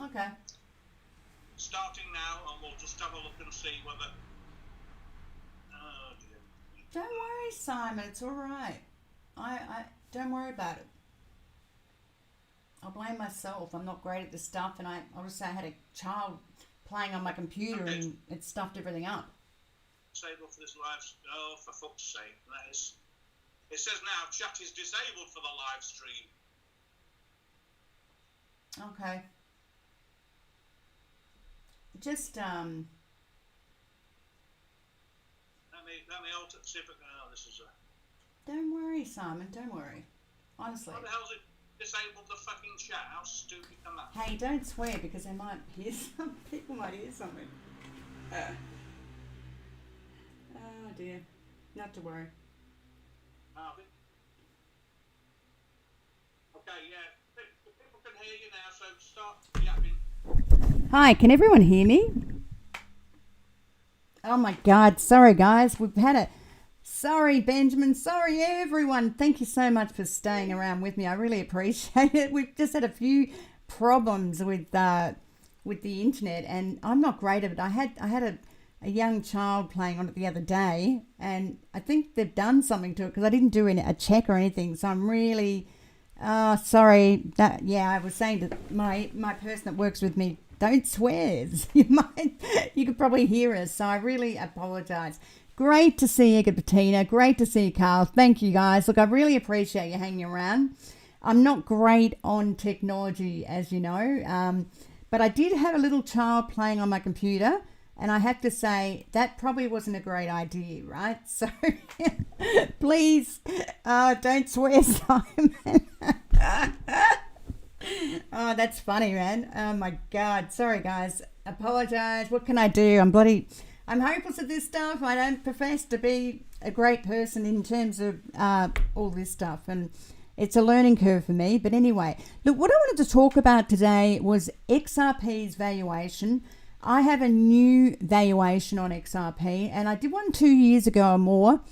Okay. Starting now, and we'll just have a look and see whether... Oh, dear. Don't worry, Simon. It's all right. I don't worry about it. I'll blame myself. I'm not great at this stuff, and I'll just say I had a child playing on my computer and it stuffed everything up. Disable for this live... Oh, for fuck's sake. That is... It says now chat is disabled for the live stream. Okay. Just Let me alter... See if it... Oh, this is a... Don't worry, Simon. Don't worry. Honestly. What the hell's it? Disabled the fucking chat. How stupid can that be? Hey, don't swear because they might hear some. People might hear something. Oh dear. Not to worry. Okay, yeah. People can hear you now, so start yapping. Hi, can everyone hear me? Oh my God. Sorry, guys. We've had a... Sorry, Benjamin. Sorry, everyone. Thank you so much for staying around with me. I really appreciate it. We've just had a few problems with the internet, and I'm not great at it. I had a young child playing on it the other day, and I think they've done something to it because I didn't do a check or anything. So I'm really sorry. I was saying to my person that works with me, don't swear. You could probably hear us. So I really apologize. Great to see you, Bettina. Great to see you, Carl. Thank you, guys. Look, I really appreciate you hanging around. I'm not great on technology, as you know, but I did have a little child playing on my computer, and I have to say that probably wasn't a great idea, right? So please don't swear, Simon. Oh, that's funny, man. Oh, my God. Sorry, guys. Apologize. What can I do? I'm hopeless at this stuff. I don't profess to be a great person in terms of all this stuff, and it's a learning curve for me. But anyway, look, what I wanted to talk about today was XRP's valuation. I have a new valuation on XRP, and I did one 2 years ago or more,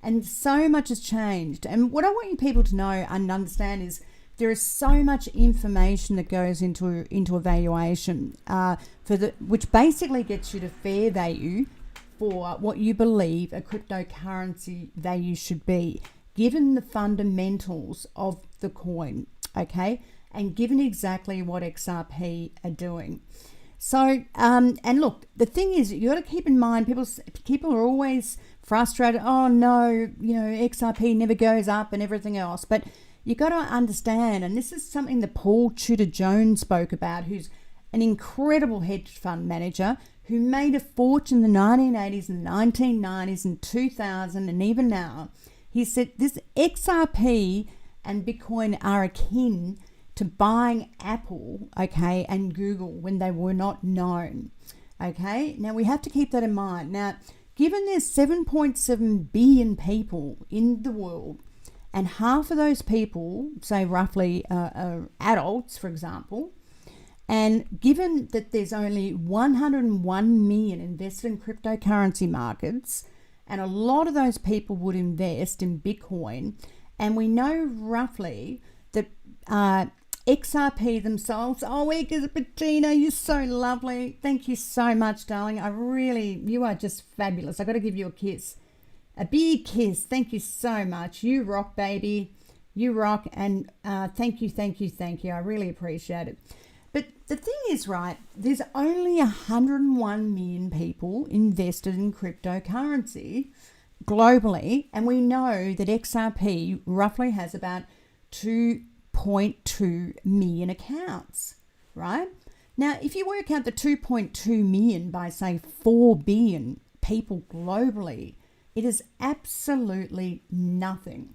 and so much has changed. And what I want you people to know and understand is there is so much information that goes into a valuation which basically gets you to fair value for what you believe a cryptocurrency value should be, given the fundamentals of the coin, okay, and given exactly what XRP are doing. So, and look, the thing is, you got to keep in mind, people are always frustrated. Oh no, XRP never goes up and everything else, but you got to understand, and this is something that Paul Tudor Jones spoke about, who's an incredible hedge fund manager who made a fortune in the 1980s and 1990s and 2000 and even now. He said this XRP and Bitcoin are akin to buying Apple, okay, and Google when they were not known, okay? Now, we have to keep that in mind. Now, given there's 7.7 billion people in the world, and half of those people, say roughly, are adults, for example, and given that there's only 101 million invested in cryptocurrency markets, and a lot of those people would invest in Bitcoin, and we know roughly that XRP themselves, Bettina, you're so lovely. Thank you so much, darling. You are just fabulous. I got to give you a kiss. A big kiss. Thank you so much. You rock, baby. You rock. And thank you. I really appreciate it. But the thing is, right, there's only 101 million people invested in cryptocurrency globally. And we know that XRP roughly has about 2.2 million accounts, right? Now, if you work out the 2.2 million by, say, 4 billion people globally, it is absolutely nothing,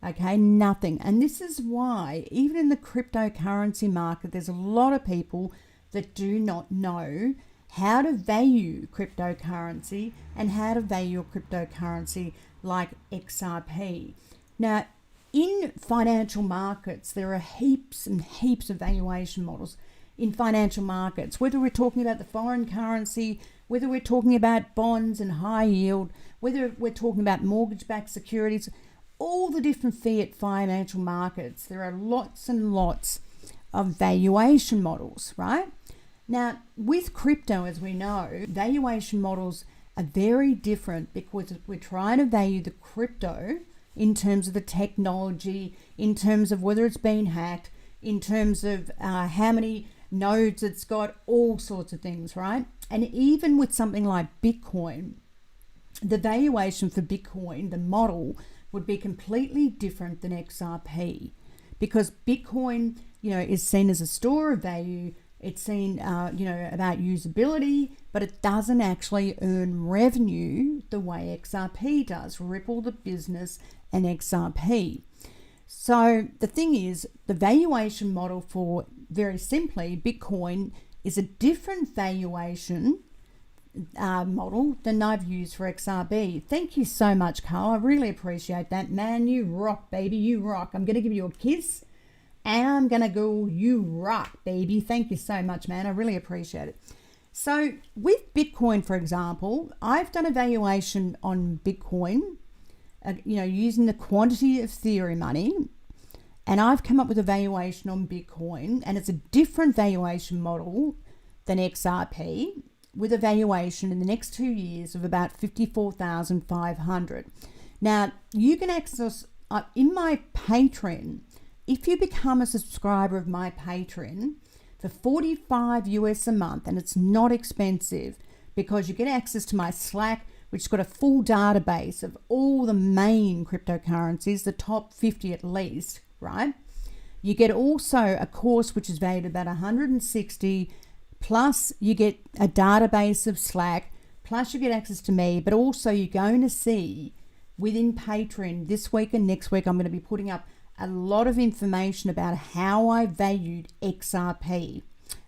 okay? Nothing. And this is why, even in the cryptocurrency market, there's a lot of people that do not know how to value cryptocurrency and how to value a cryptocurrency like XRP. Now, in financial markets, there are heaps and heaps of valuation models in financial markets, whether we're talking about the foreign currency, whether we're talking about bonds and high yield, whether we're talking about mortgage-backed securities, all the different fiat financial markets. There are lots and lots of valuation models, right? Now, with crypto, as we know, valuation models are very different because we're trying to value the crypto in terms of the technology, in terms of whether it's been hacked, in terms of how many nodes it's got, all sorts of things, right? And even with something like Bitcoin, the valuation for Bitcoin, the model, would be completely different than XRP, because Bitcoin, is seen as a store of value. It's seen, about usability, but it doesn't actually earn revenue the way XRP does, Ripple, the business, and XRP. So the thing is, the valuation model for, very simply, Bitcoin is a different valuation model than I've used for XRP. Thank you so much, Carl. I really appreciate that. Man, you rock, baby. You rock. I'm going to give you a kiss. And I'm going to go, you rock, baby. Thank you so much, man. I really appreciate it. So with Bitcoin, for example, I've done a valuation on Bitcoin, using the quantity of theory money. And I've come up with a valuation on Bitcoin. And it's a different valuation model than XRP, with a valuation in the next 2 years of about 54,500. Now, you can access in my Patreon. If you become a subscriber of my Patreon for $45 US a month, and it's not expensive because you get access to my Slack, which has got a full database of all the main cryptocurrencies, the top 50 at least, right? You get also a course which is valued at about 160, plus you get a database of Slack, plus you get access to me, but also you're going to see within Patreon this week and next week, I'm going to be putting up a lot of information about how I valued XRP.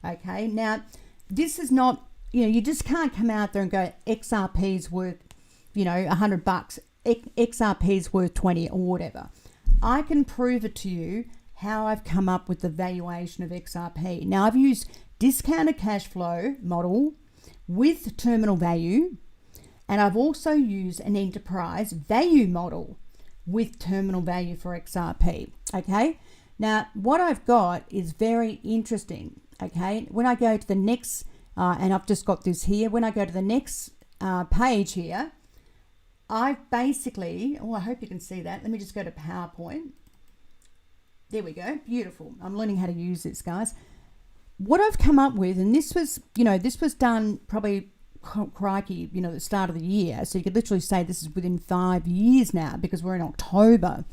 Okay, now this is not, you just can't come out there and go XRP's worth, $100, XRP's worth 20 or whatever. I can prove it to you how I've come up with the valuation of XRP. Now, I've used discounted cash flow model with terminal value, and I've also used an enterprise value model with terminal value for XRP. Okay, now what I've got is very interesting. Okay, when I go to the next, and I've just got this here, when I go to the next page here, I've basically, I hope you can see that. Let me just go to PowerPoint. There we go, beautiful. I'm learning how to use this, guys. What I've come up with, and this was done probably, crikey, the start of the year. So you could literally say this is within 5 years now, because we're in October.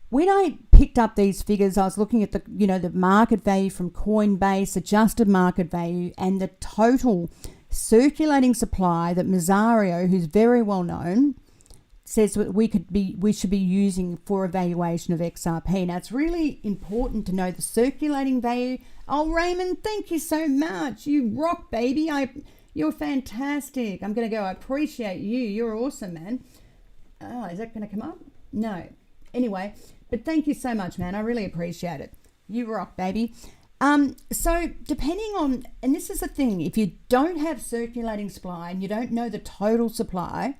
When I picked up these figures, I was looking at the market value from Coinbase, adjusted market value, and the total circulating supply that Mazzario, who's very well known, says that we should be using for evaluation of XRP. Now, it's really important to know the circulating value. Oh, Raymond, thank you so much. You rock, baby. You're fantastic. I'm going to go. I appreciate you. You're awesome, man. Oh, is that going to come up? No. Anyway, but thank you so much, man. I really appreciate it. You rock, baby. So depending on, and this is the thing, if you don't have circulating supply and you don't know the total supply,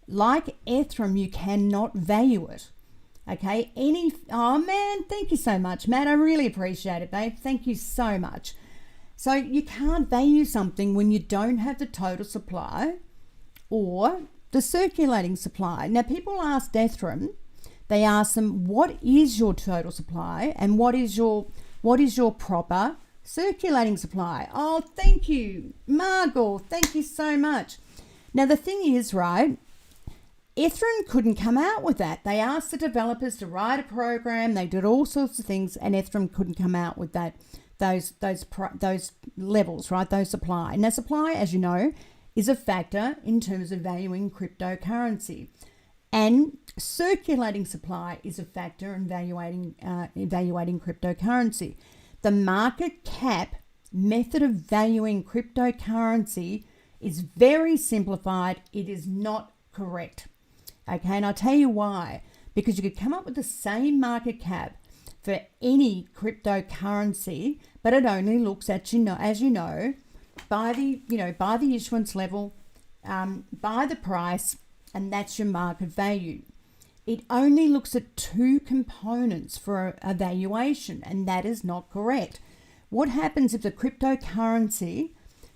like Ethereum, you cannot value it. Okay. Oh man, thank you so much, Matt. I really appreciate it, babe. Thank you so much. So you can't value something when you don't have the total supply or the circulating supply. Now, people ask Ethereum, they ask them, what is your total supply and what is your proper circulating supply? Oh, thank you, Margot. Thank you so much. Now, the thing is, right, Ethereum couldn't come out with that. They asked the developers to write a program. They did all sorts of things, and Ethereum couldn't come out with that. Those levels, right? Those supply. Now, supply, as you know, is a factor in terms of valuing cryptocurrency, and circulating supply is a factor in evaluating cryptocurrency. The market cap method of valuing cryptocurrency is very simplified. It is not correct. Okay, and I'll tell you why. Because you could come up with the same market cap for any cryptocurrency, but it only looks at, as you know, by the issuance level, by the price, and that's your market value. It only looks at two components for a valuation, and that is not correct. What happens if the cryptocurrency,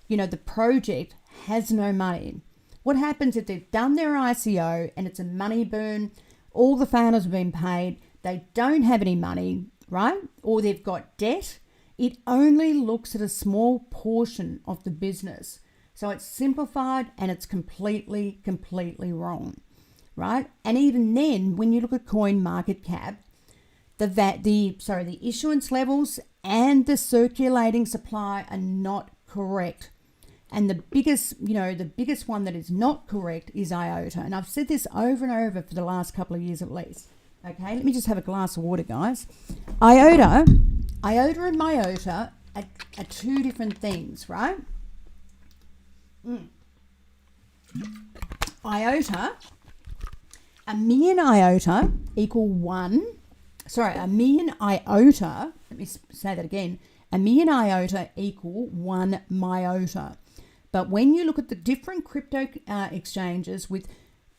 the project has no money? What happens if they've done their ICO and it's a money burn, all the founders have been paid, they don't have any money, right? Or they've got debt? It only looks at a small portion of the business. So it's simplified and it's completely wrong, right? And even then, when you look at coin market cap, the issuance levels and the circulating supply are not correct. And the biggest one that is not correct is IOTA. And I've said this over and over for the last couple of years at least. Okay, let me just have a glass of water, guys. IOTA and MIOTA are two different things, right? IOTA, a million IOTA equal one. Sorry, a million IOTA, let me say that again. A million IOTA equal one MIOTA. But when you look at the different crypto exchanges with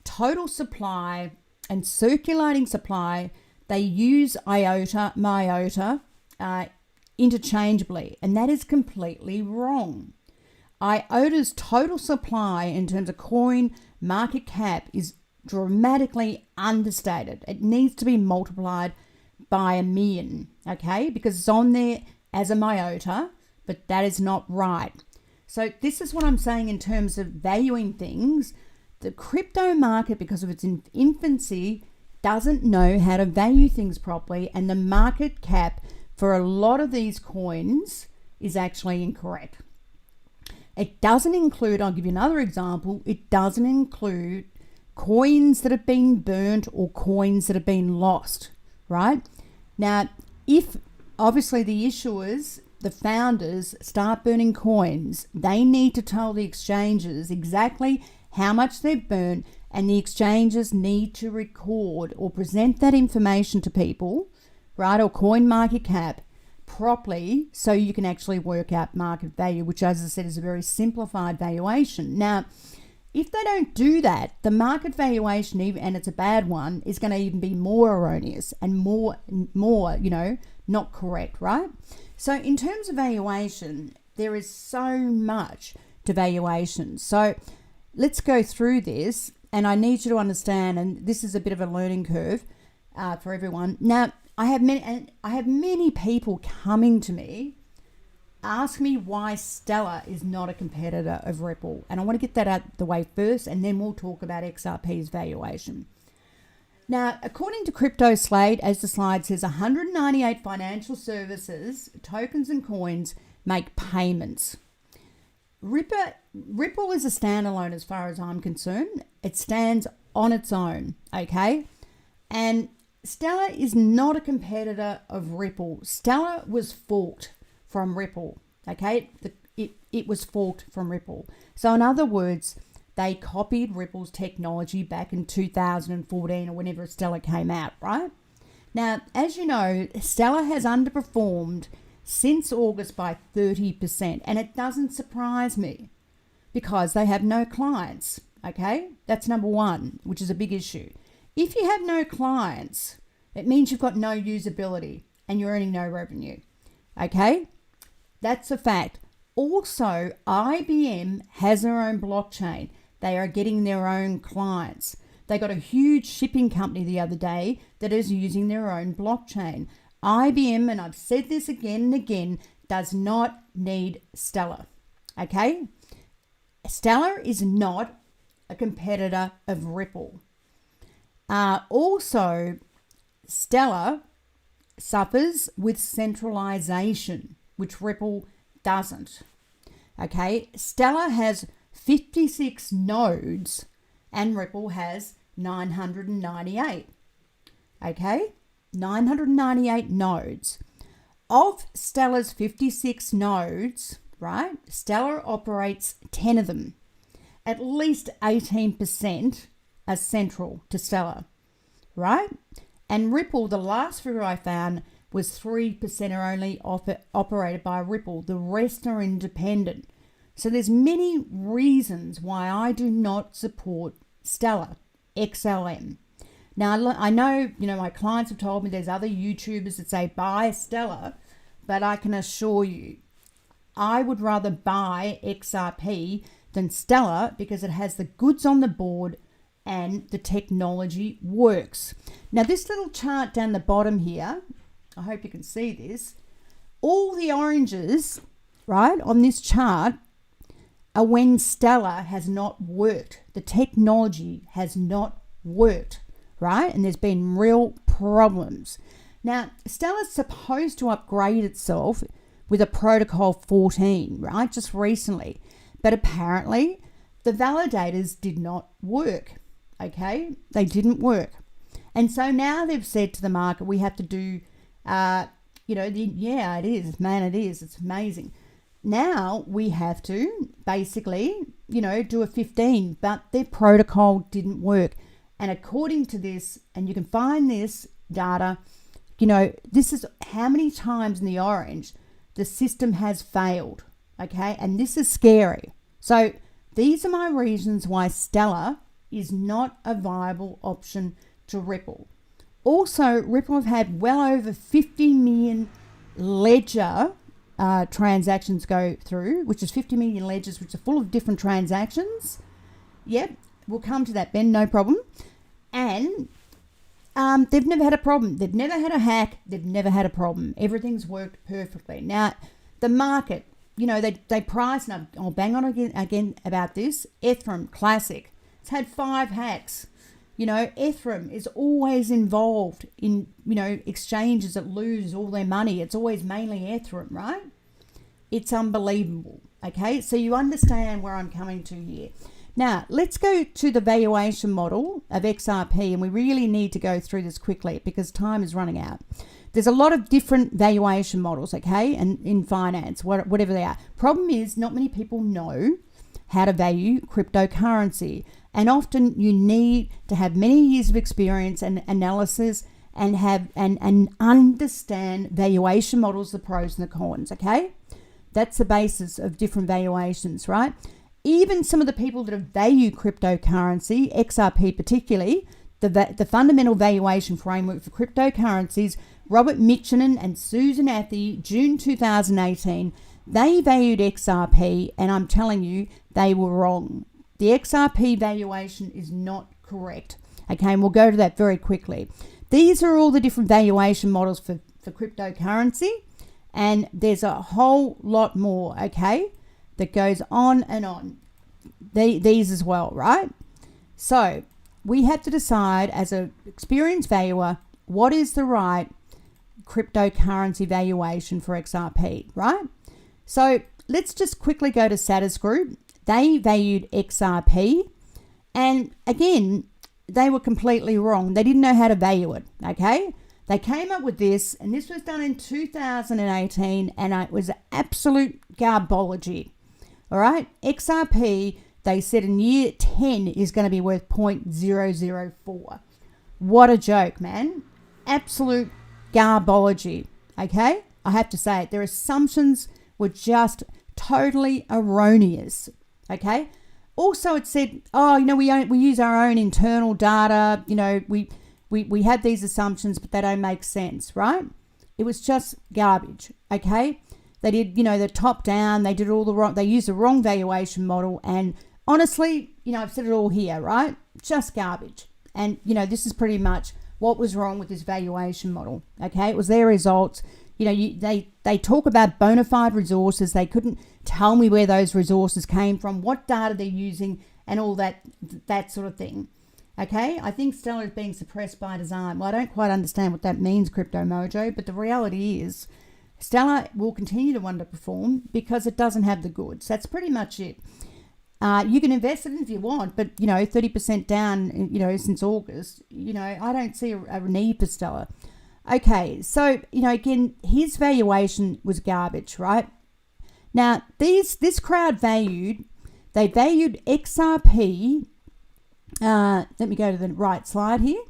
total supply and circulating supply, they use IOTA, MIOTA interchangeably, and that is completely wrong. IOTA's total supply in terms of coin market cap is dramatically understated. It needs to be multiplied by a million, okay? Because it's on there as a MIOTA, but that is not right. So this is what I'm saying in terms of valuing things. The crypto market, because of its infancy, doesn't know how to value things properly, and the market cap for a lot of these coins is actually incorrect. It doesn't include, I'll give you another example, it doesn't include coins that have been burnt or coins that have been lost, right? Now, if obviously the issuers, the founders, start burning coins, they need to tell the exchanges exactly how much they've burnt, and the exchanges need to record or present that information to people, right, or coin market cap properly, so you can actually work out market value, which, as I said, is a very simplified valuation. Now, if they don't do that, the market valuation, even, and it's a bad one, is going to even be more erroneous and more, not correct, right? So in terms of valuation, there is so much to valuation. So let's go through this, and I need you to understand, and this is a bit of a learning curve for everyone. Now, I have many people coming to me, ask me why Stellar is not a competitor of Ripple. And I want to get that out the way first, and then we'll talk about XRP's valuation. Now, according to Crypto Slate, as the slide says, 198 financial services, tokens and coins make payments. Ripple is a standalone as far as I'm concerned. It stands on its own, okay? And Stellar is not a competitor of Ripple. Stellar was forked from Ripple, okay? It was forked from Ripple. So in other words, they copied Ripple's technology back in 2014 or whenever Stellar came out, right? Now, as you know, Stellar has underperformed since August by 30%, and it doesn't surprise me because they have no clients, okay? That's number one, which is a big issue. If you have no clients, it means you've got no usability and you're earning no revenue, okay? That's a fact. Also, IBM has their own blockchain. They are getting their own clients. They got a huge shipping company the other day that is using their own blockchain. IBM, and I've said this again and again, does not need Stellar, okay? Stellar is not a competitor of Ripple. Also, Stellar suffers with centralization, which Ripple doesn't. Okay, Stellar has 56 nodes and Ripple has 998. Okay, 998 nodes. Of Stellar's 56 nodes, right, Stellar operates 10 of them. At least 18% are central to Stellar, right? And Ripple, the last figure I found, was 3% are only operated by Ripple. The rest are independent. So there's many reasons why I do not support Stellar, XLM. Now, I know, my clients have told me there's other YouTubers that say buy Stellar, but I can assure you, I would rather buy XRP than Stellar because it has the goods on the board and the technology works. Now, this little chart down the bottom here, I hope you can see this. All the oranges, right, on this chart are when Stellar has not worked. The technology has not worked, right? And there's been real problems. Now, Stellar's supposed to upgrade itself with a protocol 14, right, just recently. But apparently, the validators did not work, okay? They didn't work. And so now they've said to the market, we have to do, it is, man, it is. It's amazing. Now we have to basically, do a 15, but their protocol didn't work. And according to this, and you can find this data, this is how many times in the orange the system has failed, okay? And this is scary. So these are my reasons why Stellar is not a viable option to Ripple. Also, Ripple have had well over 50 million ledger transactions go through, which is 50 million ledgers, which are full of different transactions. Yep, we'll come to that, Ben, no problem. And they've never had a problem. They've never had a hack. They've never had a problem. Everything's worked perfectly. Now, the market, they price, and I'll bang on again about this, Ethereum, classic. It's had 5 hacks. Ethereum is always involved in, exchanges that lose all their money. It's always mainly Ethereum, right? It's unbelievable, okay? So you understand where I'm coming to here. Now, let's go to the valuation model of XRP, and we really need to go through this quickly because time is running out. There's a lot of different valuation models, okay, and in finance, whatever they are. Problem is, not many people know how to value cryptocurrency. And often you need to have many years of experience and analysis and have and understand valuation models, the pros and the cons, okay? That's the basis of different valuations, right? Even some of the people that have valued cryptocurrency, XRP particularly, the fundamental valuation framework for cryptocurrencies, Robert Mitchinen and Susan Athey, June 2018, they valued XRP, and I'm telling you, they were wrong. The XRP valuation is not correct. Okay, and we'll go to that very quickly. These are all the different valuation models for cryptocurrency, and there's a whole lot more, okay, that goes on and on. These as well, right? So we have to decide as an experienced valuer what is the right cryptocurrency valuation for XRP, right? So let's just quickly go to Satis Group. They valued XRP, and again, they were completely wrong. They didn't know how to value it, okay? They came up with this, and this was done in 2018, and it was absolute garbology, all right? XRP, they said in year 10 is going to be worth 0.004. What a joke, man. Absolute garbology, okay? I have to say it. Their assumptions were just totally erroneous. Okay. Also, it said, we use our own internal data. We had these assumptions, but they don't make sense, right? It was just garbage. Okay. They did, the top down. They did all the wrong. They used the wrong valuation model, and honestly, I've said it all here, right? Just garbage. And this is pretty much what was wrong with this valuation model. Okay, it was their results. They talk about bona fide resources. They couldn't tell me where those resources came from, what data they're using, and all that sort of thing. Okay, I think Stellar is being suppressed by design. Well, I don't quite understand what that means, Crypto Mojo, but the reality is Stellar will continue to underperform because it doesn't have the goods. That's pretty much it. You can invest in it if you want, but 30% down, since August, I don't see a need for Stellar. Okay, so, again, his valuation was garbage, right? Now, this crowd valued XRP, let me go to the right slide here,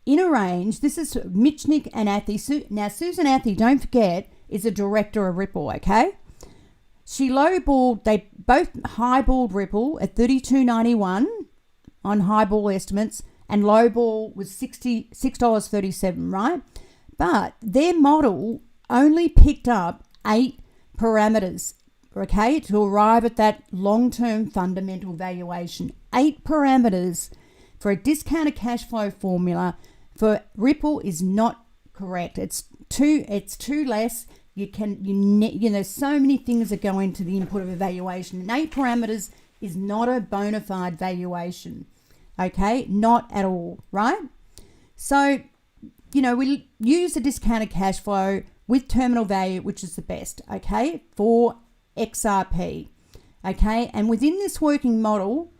in a range. This is Mitchnick and Athey. Now, Susan Athey, don't forget, is a director of Ripple, okay? She lowballed, they both highballed Ripple at $32.91 on highball estimates, and lowball was $66.37, right? But their model only picked up 8 parameters, okay, to arrive at that long-term fundamental valuation. 8 parameters for a discounted cash flow formula for Ripple is not correct. It's too less. So many things that go into the input of a valuation. And 8 parameters is not a bona fide valuation. Okay, not at all, right? So, we use the discounted cash flow with terminal value, which is the best, okay, for XRP. Okay, and within this working model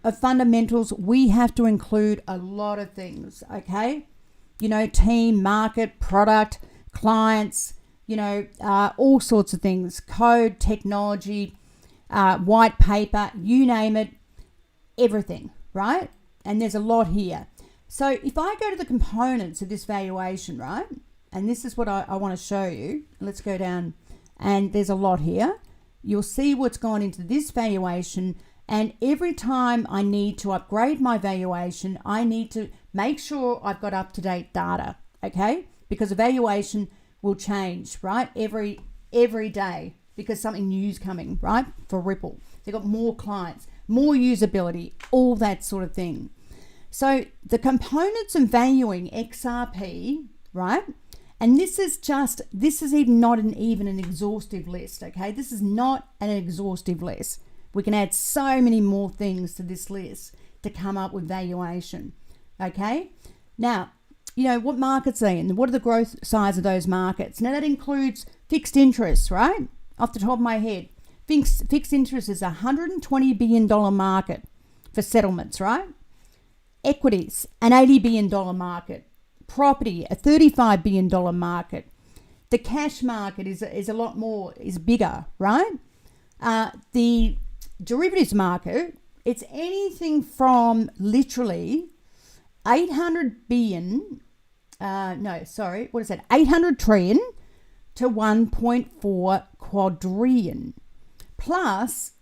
of fundamentals, we have to include a lot of things, okay? Team, market, product, clients, all sorts of things, code, technology, white paper, you name it, everything, right? And there's a lot here. So if I go to the components of this valuation, right, and this is what I want to show you. Let's go down, and there's a lot here. You'll see what's gone into this valuation, and every time I need to upgrade my valuation, I need to make sure I've got up-to-date data, okay? Because a valuation will change, right, every day, because something new is coming, right, for Ripple. They've got more clients, more usability, all that sort of thing. So the components of valuing XRP, right, and this is even not even an exhaustive list, okay? This is not an exhaustive list. We can add so many more things to this list to come up with valuation, okay? Now, what markets are they in? What are the growth size of those markets? Now, that includes fixed interest, right? Off the top of my head, fixed interest is a $120 billion market for settlements, right? Equities, an $80 billion market. Property, a $35 billion market. The cash market is a lot more, is bigger, right? The derivatives market, it's anything from literally 800 billion, 800 trillion to 1.4 quadrillion. Plus,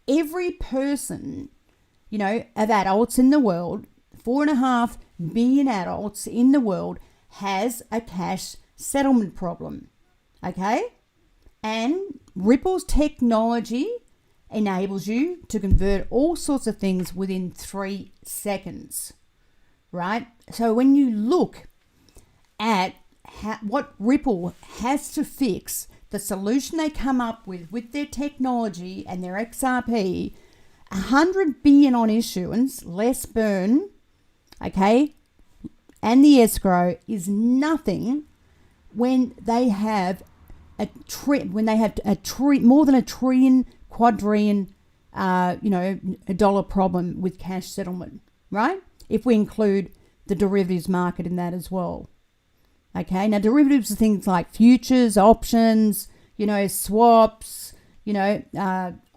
every person, of adults in the world, 4.5 billion adults in the world has a cash settlement problem, okay? And Ripple's technology enables you to convert all sorts of things within 3 seconds, right? So when you look at what Ripple has to fix, the solution they come up with their technology and their XRP, 100 billion on issuance, less burn, okay, and the escrow is nothing when they have more than a trillion, quadrillion, dollar problem with cash settlement, right? If we include the derivatives market in that as well. Okay, now derivatives are things like futures, options, swaps,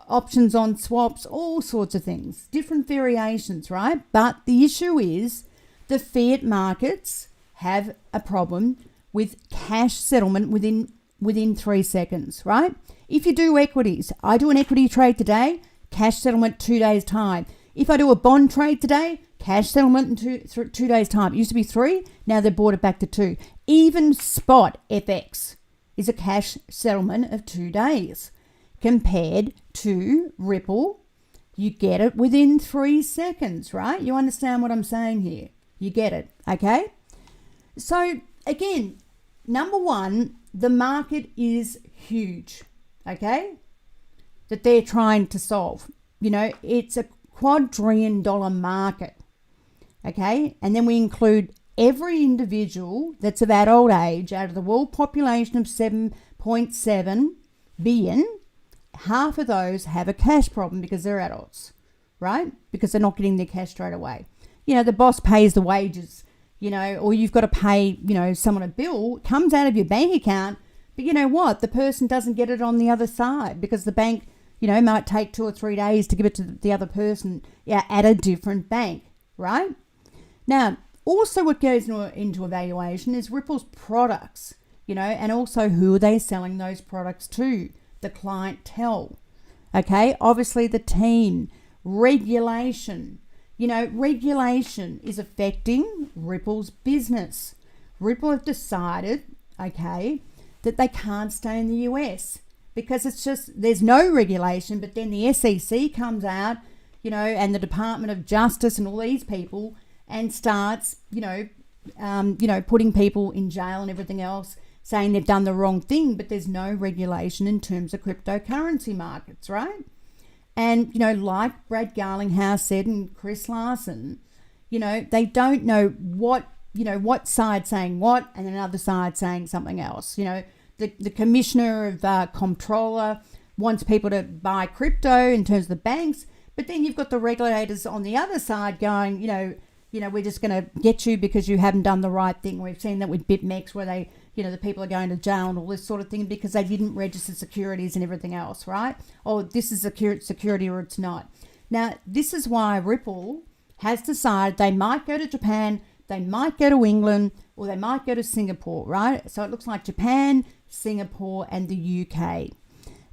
options on swaps, all sorts of things, different variations, right? But the issue is the fiat markets have a problem with cash settlement within 3 seconds, right? If you do equities, I do an equity trade today, cash settlement 2 days time. If I do a bond trade today, cash settlement in 2 days time. It used to be 3, now they've brought it back to 2. Even spot FX is a cash settlement of 2 days. Compared to Ripple, you get it within 3 seconds, right? You understand what I'm saying here? You get it, okay? So again, number one, the market is huge, okay? That they're trying to solve. It's a quadrillion-dollar market, okay? And then we include every individual that's of adult age out of the world population of 7.7 billion. Half of those have a cash problem because they're adults, right? Because they're not getting their cash straight away. The boss pays the wages, or you've got to pay, someone a bill. It comes out of your bank account, but you know what? The person doesn't get it on the other side because the bank, might take 2 or 3 days to give it to the other person at a different bank, right? Now, also what goes into evaluation is Ripple's products, and also who are they selling those products to? The clientele, okay? Obviously the team, regulation, regulation is affecting Ripple's business. Ripple have decided, okay, that they can't stay in the US because it's just, there's no regulation, but then the SEC comes out, and the Department of Justice and all these people and starts, putting people in jail and everything else, saying they've done the wrong thing, but there's no regulation in terms of cryptocurrency markets, right? And, like Brad Garlinghouse said and Chris Larson, they don't know what side saying what and another side saying something else. The commissioner of comptroller wants people to buy crypto in terms of the banks, but then you've got the regulators on the other side going, we're just going to get you because you haven't done the right thing. We've seen that with BitMEX where they, the people are going to jail and all this sort of thing because they didn't register securities and everything else, right? Or this is security or it's not. Now, this is why Ripple has decided they might go to Japan, they might go to England, or they might go to Singapore, right? So it looks like Japan, Singapore, and the UK.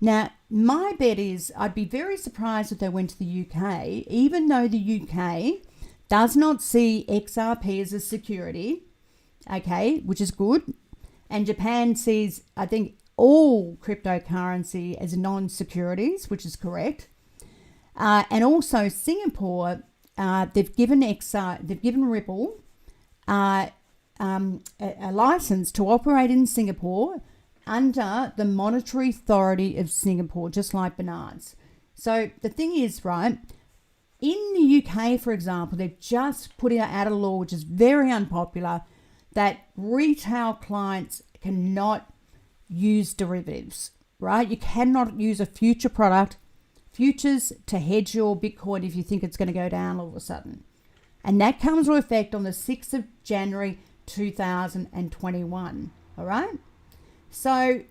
Now, my bet is I'd be very surprised if they went to the UK, even though the UK does not see XRP as a security, okay, which is good. And Japan sees, I think, all cryptocurrency as non-securities, which is correct. And also Singapore, they've given Ripple a license to operate in Singapore under the Monetary Authority of Singapore, just like Bernard's. So the thing is, right, in the UK, for example, they've just put out a law, which is very unpopular, that retail clients cannot use derivatives, right? You cannot use a futures to hedge your Bitcoin if you think it's going to go down all of a sudden. And that comes into effect on the 6th of January 2021, all right? So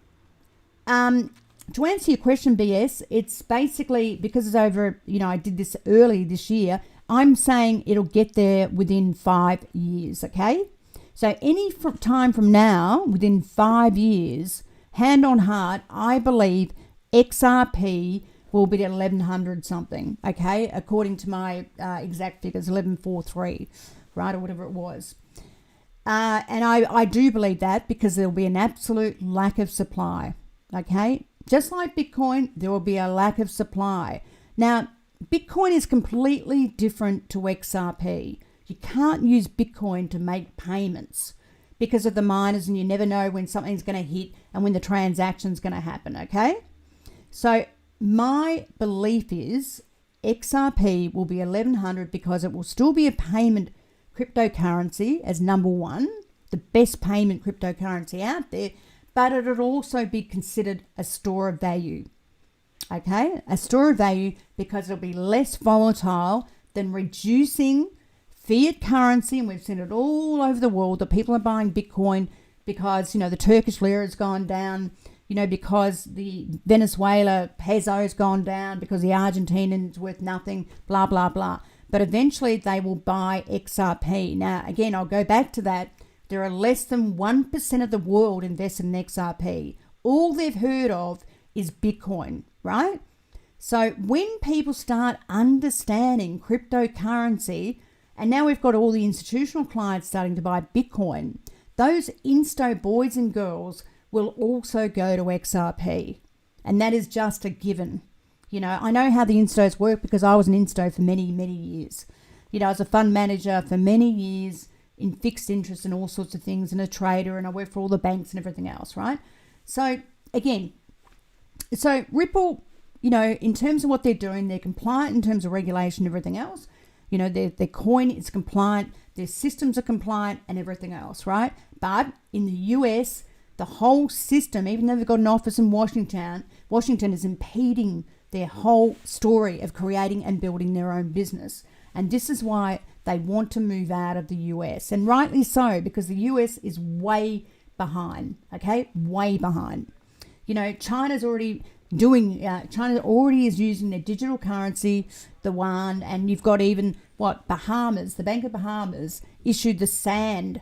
to answer your question, BS, it's basically because it's over, I did this early this year, I'm saying it'll get there within 5 years, okay? So any time from now, within 5 years, hand on heart, I believe XRP will be at 1100 something, okay? According to my exact figures, 1143, right, or whatever it was. And I do believe that because there'll be an absolute lack of supply, okay? Just like Bitcoin, there will be a lack of supply. Now, Bitcoin is completely different to XRP. You can't use Bitcoin to make payments because of the miners, and you never know when something's going to hit and when the transaction's going to happen, okay? So my belief is XRP will be 1100 because it will still be a payment cryptocurrency as number one, the best payment cryptocurrency out there, but it'll also be considered a store of value, okay? A store of value because it'll be less volatile than reducing fiat currency, and we've seen it all over the world that people are buying Bitcoin because, the Turkish lira has gone down, because the Venezuela peso has gone down, because the Argentinian is worth nothing, blah, blah, blah. But eventually they will buy XRP. Now, again, I'll go back to that. There are less than 1% of the world invested in XRP. All they've heard of is Bitcoin, right? So when people start understanding cryptocurrency, and now we've got all the institutional clients starting to buy Bitcoin, those insto boys and girls will also go to XRP. And that is just a given. I know how the instos work because I was an insto for many, many years. I was a fund manager for many years in fixed interest and all sorts of things, and a trader, and I worked for all the banks and everything else, right? So again, Ripple, in terms of what they're doing, they're compliant in terms of regulation and everything else. Their coin is compliant, their systems are compliant and everything else, right? But in the US, the whole system, even though they've got an office in Washington is impeding their whole story of creating and building their own business. And this is why they want to move out of the US. And rightly so, because the US is way behind, okay? Way behind. China's already China already is using their digital currency, the yuan, and you've got even, Bahamas, the Bank of Bahamas issued the sand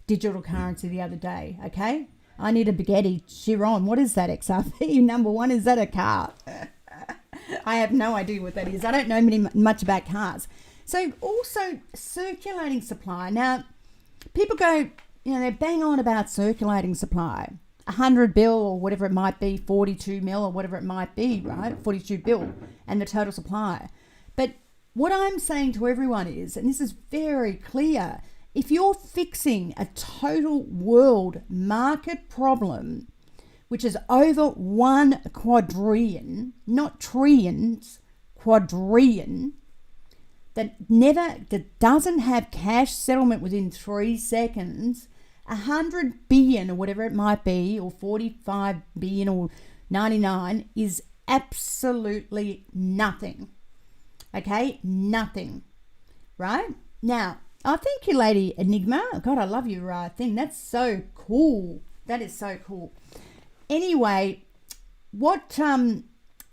digital currency the other day, okay? I need a Bugatti Chiron. What is that, XRP? Number one, is that a car? I have no idea what that is. I don't know much about cars. So also circulating supply. Now, people go, they bang on about circulating supply. 100 bill or whatever it might be, 42 mil or whatever it might be, right? 42 bill and the total supply. But what I'm saying to everyone is, and this is very clear, if you're fixing a total world market problem, which is over 1 quadrillion, not trillions, quadrillion, that doesn't have cash settlement within 3 seconds, 100 billion or whatever it might be, or 45 billion or 99 is absolutely nothing. Okay, nothing. Right? Now, I thank you, Lady Enigma. God, I love your thing. That's so cool. That is so cool. Anyway,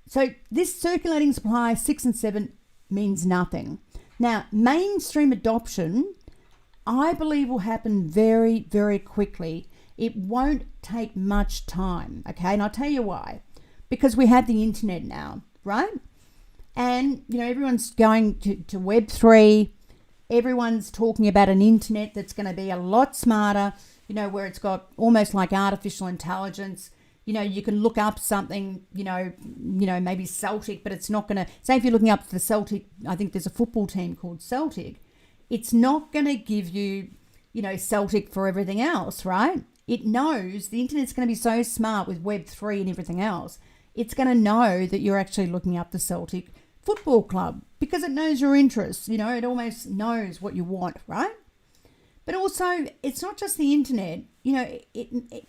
so this circulating supply 6 and 7 means nothing. Now, mainstream adoption, I believe, will happen very, very quickly. It won't take much time, okay? And I'll tell you why. Because we have the internet now, right? And, everyone's going to Web3. Everyone's talking about an internet that's going to be a lot smarter, where it's got almost like artificial intelligence. You can look up something, maybe Celtic, but it's not going to, say if you're looking up the Celtic, I think there's a football team called Celtic. It's not going to give you, Celtic for everything else, right? It knows the internet's going to be so smart with Web3 and everything else. It's going to know that you're actually looking up the Celtic football club because it knows your interests. It almost knows what you want, right? But also, it's not just the internet.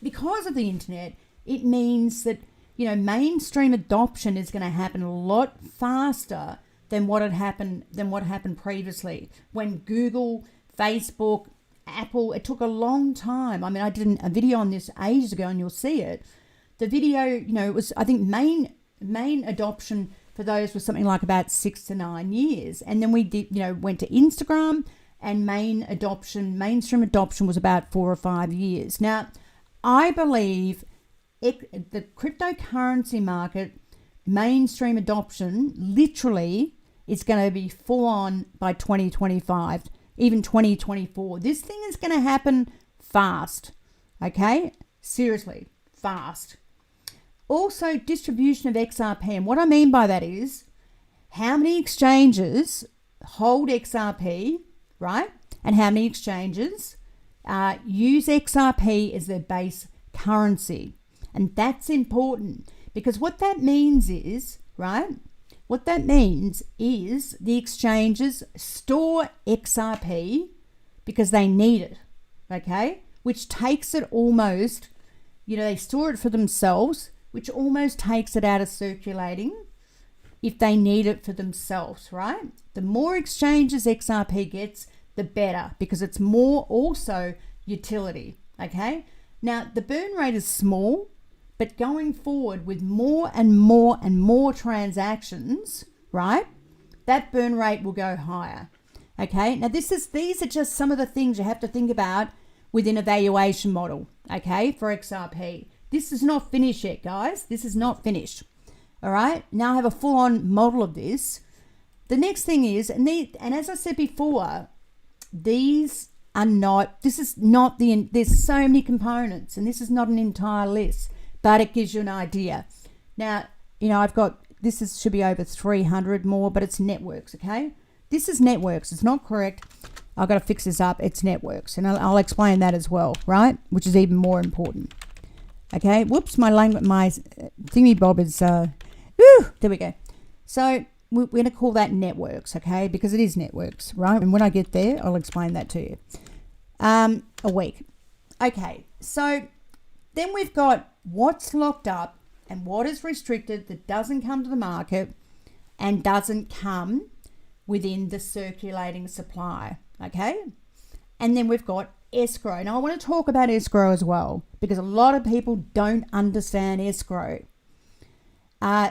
Because of the internet, it means that, mainstream adoption is going to happen a lot faster than what happened previously. When Google, Facebook, Apple, it took a long time. I mean, I did a video on this ages ago, and you'll see it. The video, it was, I think, main adoption for those was something like about 6 to 9 years. And then we did, went to Instagram, and mainstream adoption was about 4 or 5 years. Now, I believe the cryptocurrency market, mainstream adoption, literally is going to be full on by 2025, even 2024. This thing is going to happen fast, okay? Seriously, fast. Also, distribution of XRP. And what I mean by that is how many exchanges hold XRP, right? And how many exchanges use XRP as their base currency. And that's important because what that means is, right? What that means is the exchanges store XRP because they need it, okay? Which takes it almost, they store it for themselves, which almost takes it out of circulating if they need it for themselves, right? The more exchanges XRP gets, the better because it's more also utility, okay? Now, the burn rate is small, but going forward with more and more and more transactions, right, that burn rate will go higher. Okay, now these are just some of the things you have to think about within a valuation model, okay, for XRP. This is not finished yet, guys. This is not finished. All right, now I have a full-on model of this. The next thing is, and as I said before, there's so many components, and this is not an entire list, but it gives you an idea. Now, should be over 300 more, but it's networks, okay? This is networks. It's not correct. I've got to fix this up. It's networks, and I'll explain that as well, right? Which is even more important. Okay, whoops, my thingy bob is, there we go. So we're going to call that networks, okay? Because it is networks, right? And when I get there, I'll explain that to you. A week. Okay, so then we've got what's locked up and what is restricted that doesn't come to the market and doesn't come within the circulating supply, okay? And then we've got escrow. Now, I want to talk about escrow as well because a lot of people don't understand escrow.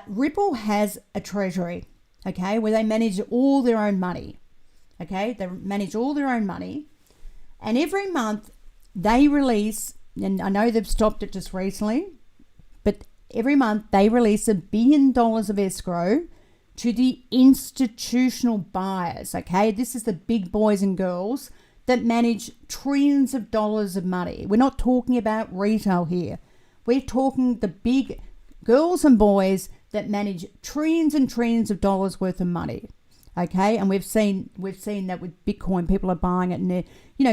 Ripple has a treasury, okay, where they manage all their own money, okay? They manage all their own money. And every month they release, and I know they've stopped it just recently, but every month they release $1 billion of escrow to the institutional buyers, okay? This is the big boys and girls that manage trillions of dollars of money. We're not talking about retail here. We're talking the big girls and boys that manage trillions and trillions of dollars worth of money. Okay, and we've seen that with Bitcoin, people are buying it, and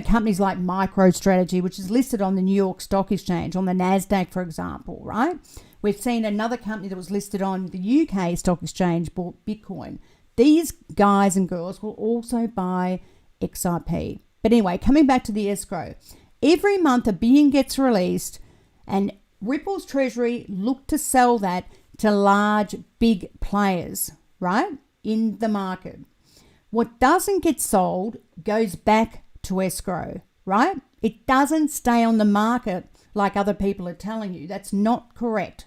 companies like MicroStrategy, which is listed on the New York Stock Exchange, on the Nasdaq, for example, right? We've seen another company that was listed on the UK Stock Exchange bought Bitcoin. These guys and girls will also buy XRP. But anyway, coming back to the escrow, every month a billion gets released, and Ripple's treasury look to sell that to large, big players, right, in the market. What doesn't get sold goes back to escrow, right? It doesn't stay on the market like other people are telling you. That's not correct.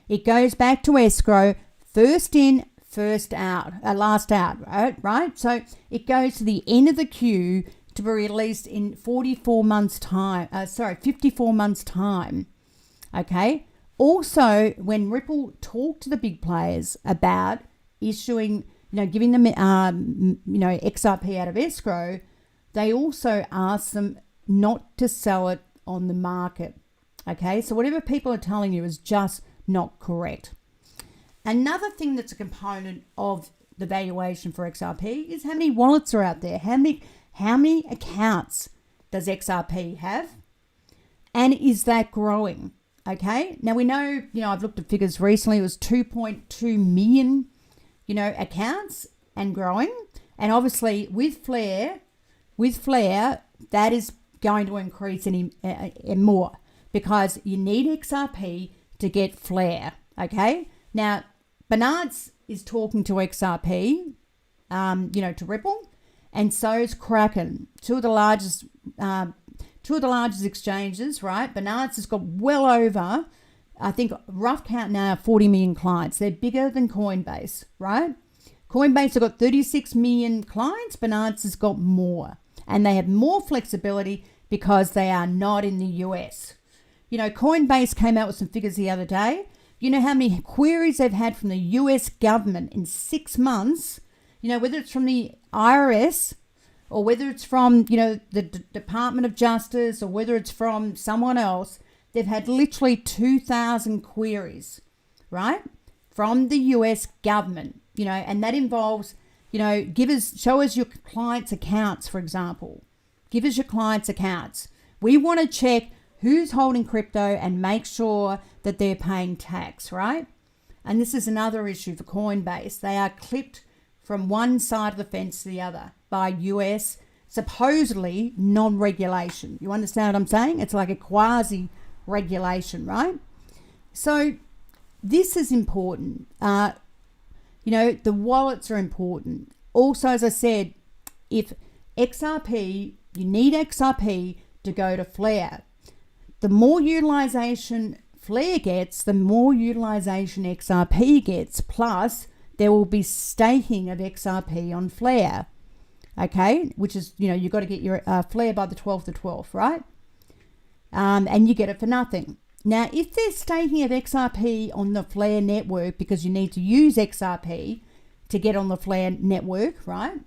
It goes back to escrow, first in, first out, last out, right? So it goes to the end of the queue to be released in 54 months' time. Okay. Also, when Ripple talked to the big players about issuing, giving them, XRP out of escrow, they also asked them not to sell it on the market. Okay. So whatever people are telling you is just not correct. Another thing that's a component of the valuation for XRP is how many wallets are out there. How many accounts does XRP have? And is that growing? Okay. Now we know, I've looked at figures recently. It was 2.2 million, accounts and growing. And obviously with Flare, that is going to increase any more because you need XRP to get Flare. Okay. Now Bernard's is talking to XRP, to Ripple, and so is Kraken, two of the largest exchanges, right? Bernard's has got well over, I think, rough count now, 40 million clients. They're bigger than Coinbase, right? Coinbase have got 36 million clients. Bernard's has got more, and they have more flexibility because they are not in the US. Coinbase came out with some figures the other day. You know how many queries they've had from the US government in 6 months, whether it's from the IRS or whether it's from, the Department of Justice or whether it's from someone else. They've had literally 2,000 queries, right, from the US government, and that involves, show us your clients' accounts, for example. Give us your clients' accounts. We want to check who's holding crypto and make sure that they're paying tax, right? And this is another issue for Coinbase. They are clipped from one side of the fence to the other by US, supposedly non-regulation. You understand what I'm saying? It's like a quasi-regulation, right? So this is important. The wallets are important. Also, as I said, if XRP, you need XRP to go to Flare. The more utilization Flare gets, the more utilization XRP gets, plus there will be staking of XRP on Flare, okay, which is, you've got to get your Flare by the 12th, right? And you get it for nothing. Now, if there's staking of XRP on the Flare network because you need to use XRP to get on the Flare network, right?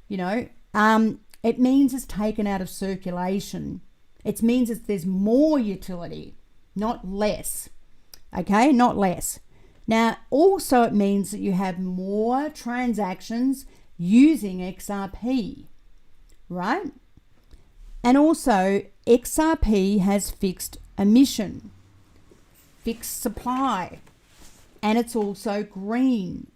It means it's taken out of circulation. It means that there's more utility, not less, okay, not less. Now, also it means that you have more transactions using XRP, right? And also XRP has fixed emission, fixed supply, and it's also green.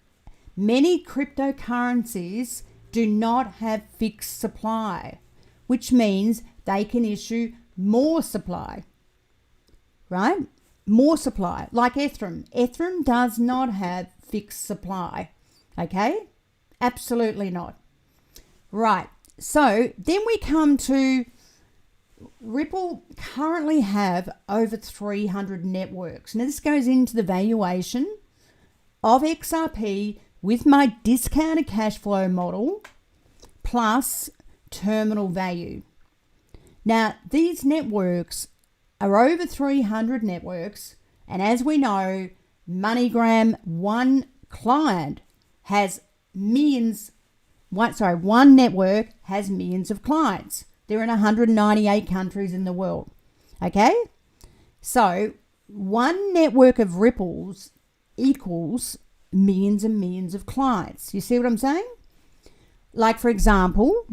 Many cryptocurrencies do not have fixed supply, which means they can issue more supply, right? More supply, like Ethereum. Ethereum does not have fixed supply, okay? Absolutely not. Right, so then we come to Ripple currently have over 300 networks. Now this goes into the valuation of XRP with my discounted cash flow model plus terminal value. Now, these networks are over 300 networks, and as we know, MoneyGram, one client has one network has millions of clients. They're in 198 countries in the world. Okay? So one network of ripples equals millions and millions of clients. You see what I'm saying? Like, for example,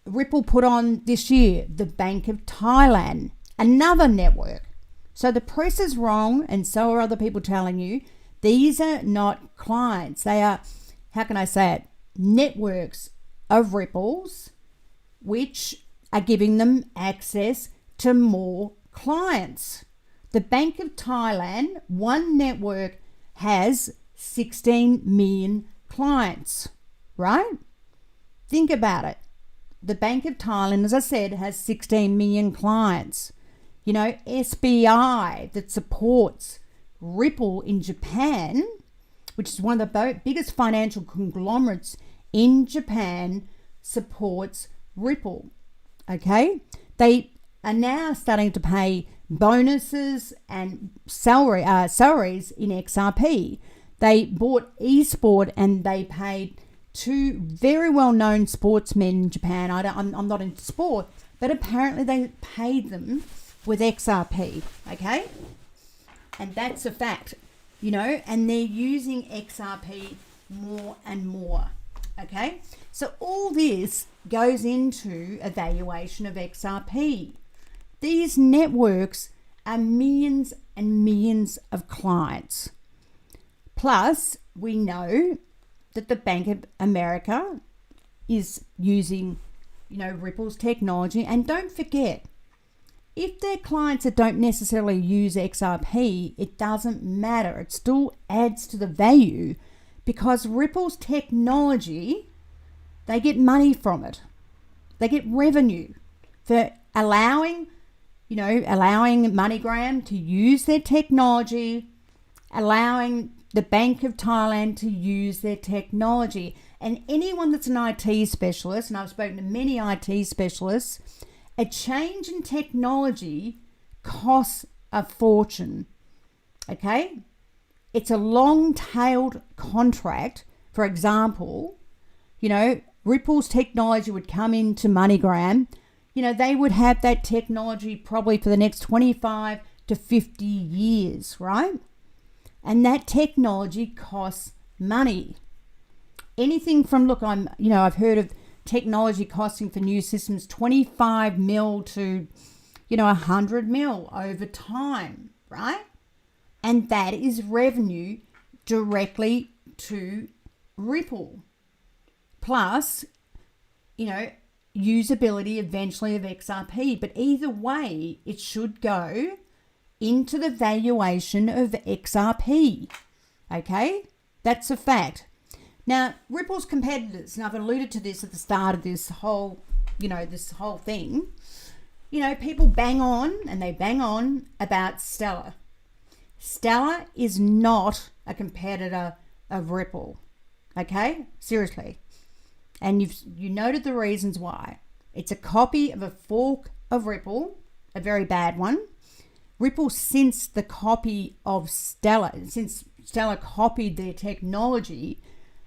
Ripple put on this year the Bank of Thailand, another network. So the press is wrong, and so are other people telling you. These are not clients. They are, how can I say it, networks of ripples, which are giving them access to more clients. The Bank of Thailand, one network, has 16 million clients, right? Think about it. The Bank of Thailand, as I said, has 16 million clients. You know, SBI, that supports Ripple in Japan, which is one of the biggest financial conglomerates in Japan, supports Ripple. Okay? They are now starting to pay bonuses and salaries in XRP. They bought eSport and they paid two very well-known sportsmen in Japan. I'm not into sport, but apparently they paid them with XRP, okay? And that's a fact, you know, and they're using XRP more and more, okay? So all this goes into a valuation of XRP. These networks are millions and millions of clients. Plus, we know that the Bank of America is using, you know, Ripple's technology. And don't forget, if they're clients that don't necessarily use XRP, it doesn't matter. It still adds to the value because Ripple's technology, they get money from it. They get revenue for allowing MoneyGram to use their technology, allowing the Bank of Thailand to use their technology. And anyone that's an IT specialist, and I've spoken to many IT specialists, a change in technology costs a fortune, okay? It's a long-tailed contract. For example, you know, Ripple's technology would come into MoneyGram. You know, they would have that technology probably for the next 25 to 50 years, right? And that technology costs money. Anything from, I've heard of technology costing for new systems 25 mil to, 100 mil over time, right? And that is revenue directly to Ripple. Plus, usability eventually of XRP. But either way, it should go into the valuation of XRP. Okay? That's a fact. Now, Ripple's competitors, and I've alluded to this at the start of this whole thing, people bang on about Stellar. Stellar is not a competitor of Ripple. Okay? Seriously. And you noted the reasons why. It's a copy of a fork of Ripple, a very bad one. Ripple, since Stellar copied their technology,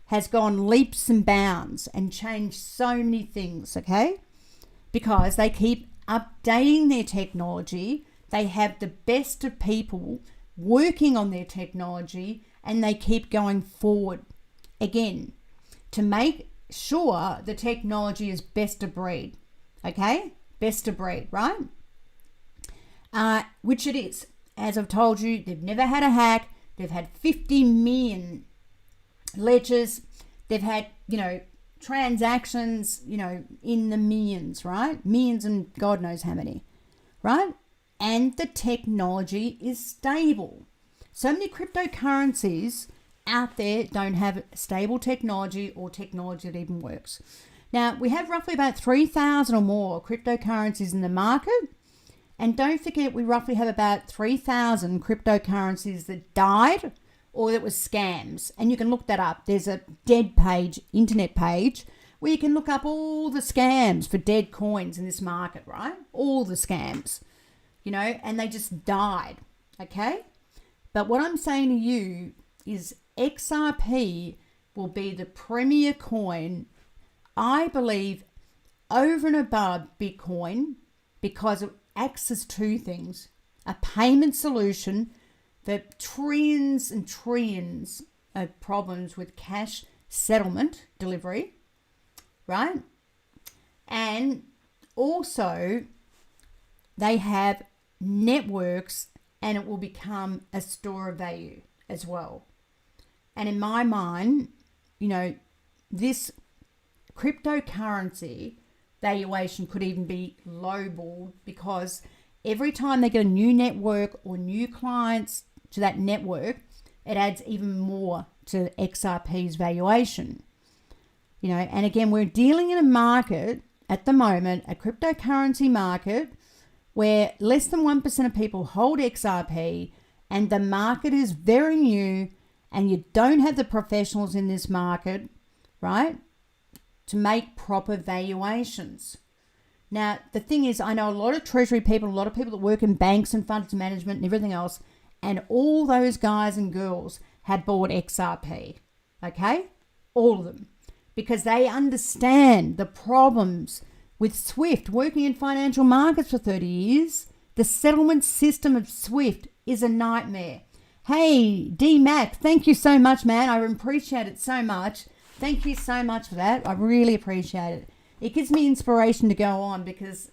has gone leaps and bounds and changed so many things, okay? Because they keep updating their technology. They have the best of people working on their technology, and they keep going forward. Again, to make sure the technology is best of breed, okay? Best of breed, right? Which it is. As I've told you, they've never had a hack. They've had 50 million ledgers. They've had, transactions, in the millions, right? Millions and God knows how many, right? And the technology is stable. So many cryptocurrencies out there don't have stable technology or technology that even works. Now, we have roughly about 3,000 or more cryptocurrencies in the market. And don't forget, we roughly have about 3,000 cryptocurrencies that died or that was scams. And you can look that up. There's a dead page, internet page, where you can look up all the scams for dead coins in this market, right? All the scams, and they just died, okay? But what I'm saying to you is XRP will be the premier coin, I believe, over and above Bitcoin, because it acts as two things: a payment solution for trillions and trillions of problems with cash settlement delivery, right? And also they have networks, and it will become a store of value as well. And in my mind, you know, this cryptocurrency valuation could even be lowballed, because every time they get a new network or new clients to that network, it adds even more to XRP's valuation. You know, and again, we're dealing in a market at the moment, a cryptocurrency market, where less than 1% of people hold XRP, and the market is very new, and you don't have the professionals in this market, right, to make proper valuations. Now, the thing is, I know a lot of treasury people, a lot of people that work in banks and funds management and everything else, and all those guys and girls have bought XRP, okay? All of them. Because they understand the problems with SWIFT. Working in financial markets for 30 years, the settlement system of SWIFT is a nightmare. Hey, D-Mac, thank you so much, man. I appreciate it so much. Thank you so much for that. I really appreciate it. It gives me inspiration to go on, because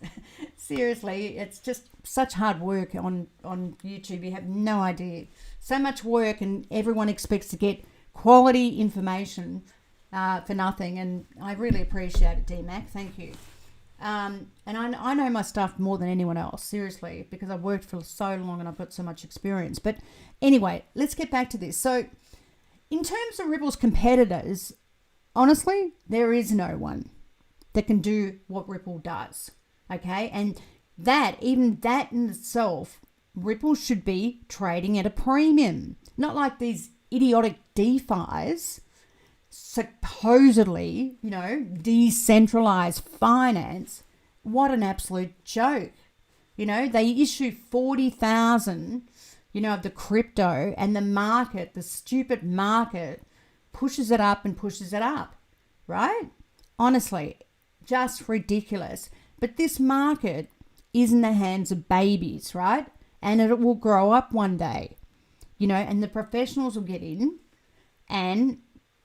seriously, it's just such hard work on YouTube. You have no idea. So much work, and everyone expects to get quality information for nothing. And I really appreciate it, D-Mac. Thank you. And I know my stuff more than anyone else, seriously, because I've worked for so long and I've got so much experience. But anyway, let's get back to this. So in terms of Ripple's competitors, honestly, there is no one that can do what Ripple does, okay? And even that in itself, Ripple should be trading at a premium, not like these idiotic DeFis, supposedly, you know, decentralized finance. What an absolute joke. You know, they issue 40,000, you know, of the crypto, and the market, the stupid market, pushes it up and pushes it up, right? Honestly, just ridiculous. But this market is in the hands of babies, right? And it will grow up one day, you know, and the professionals will get in. And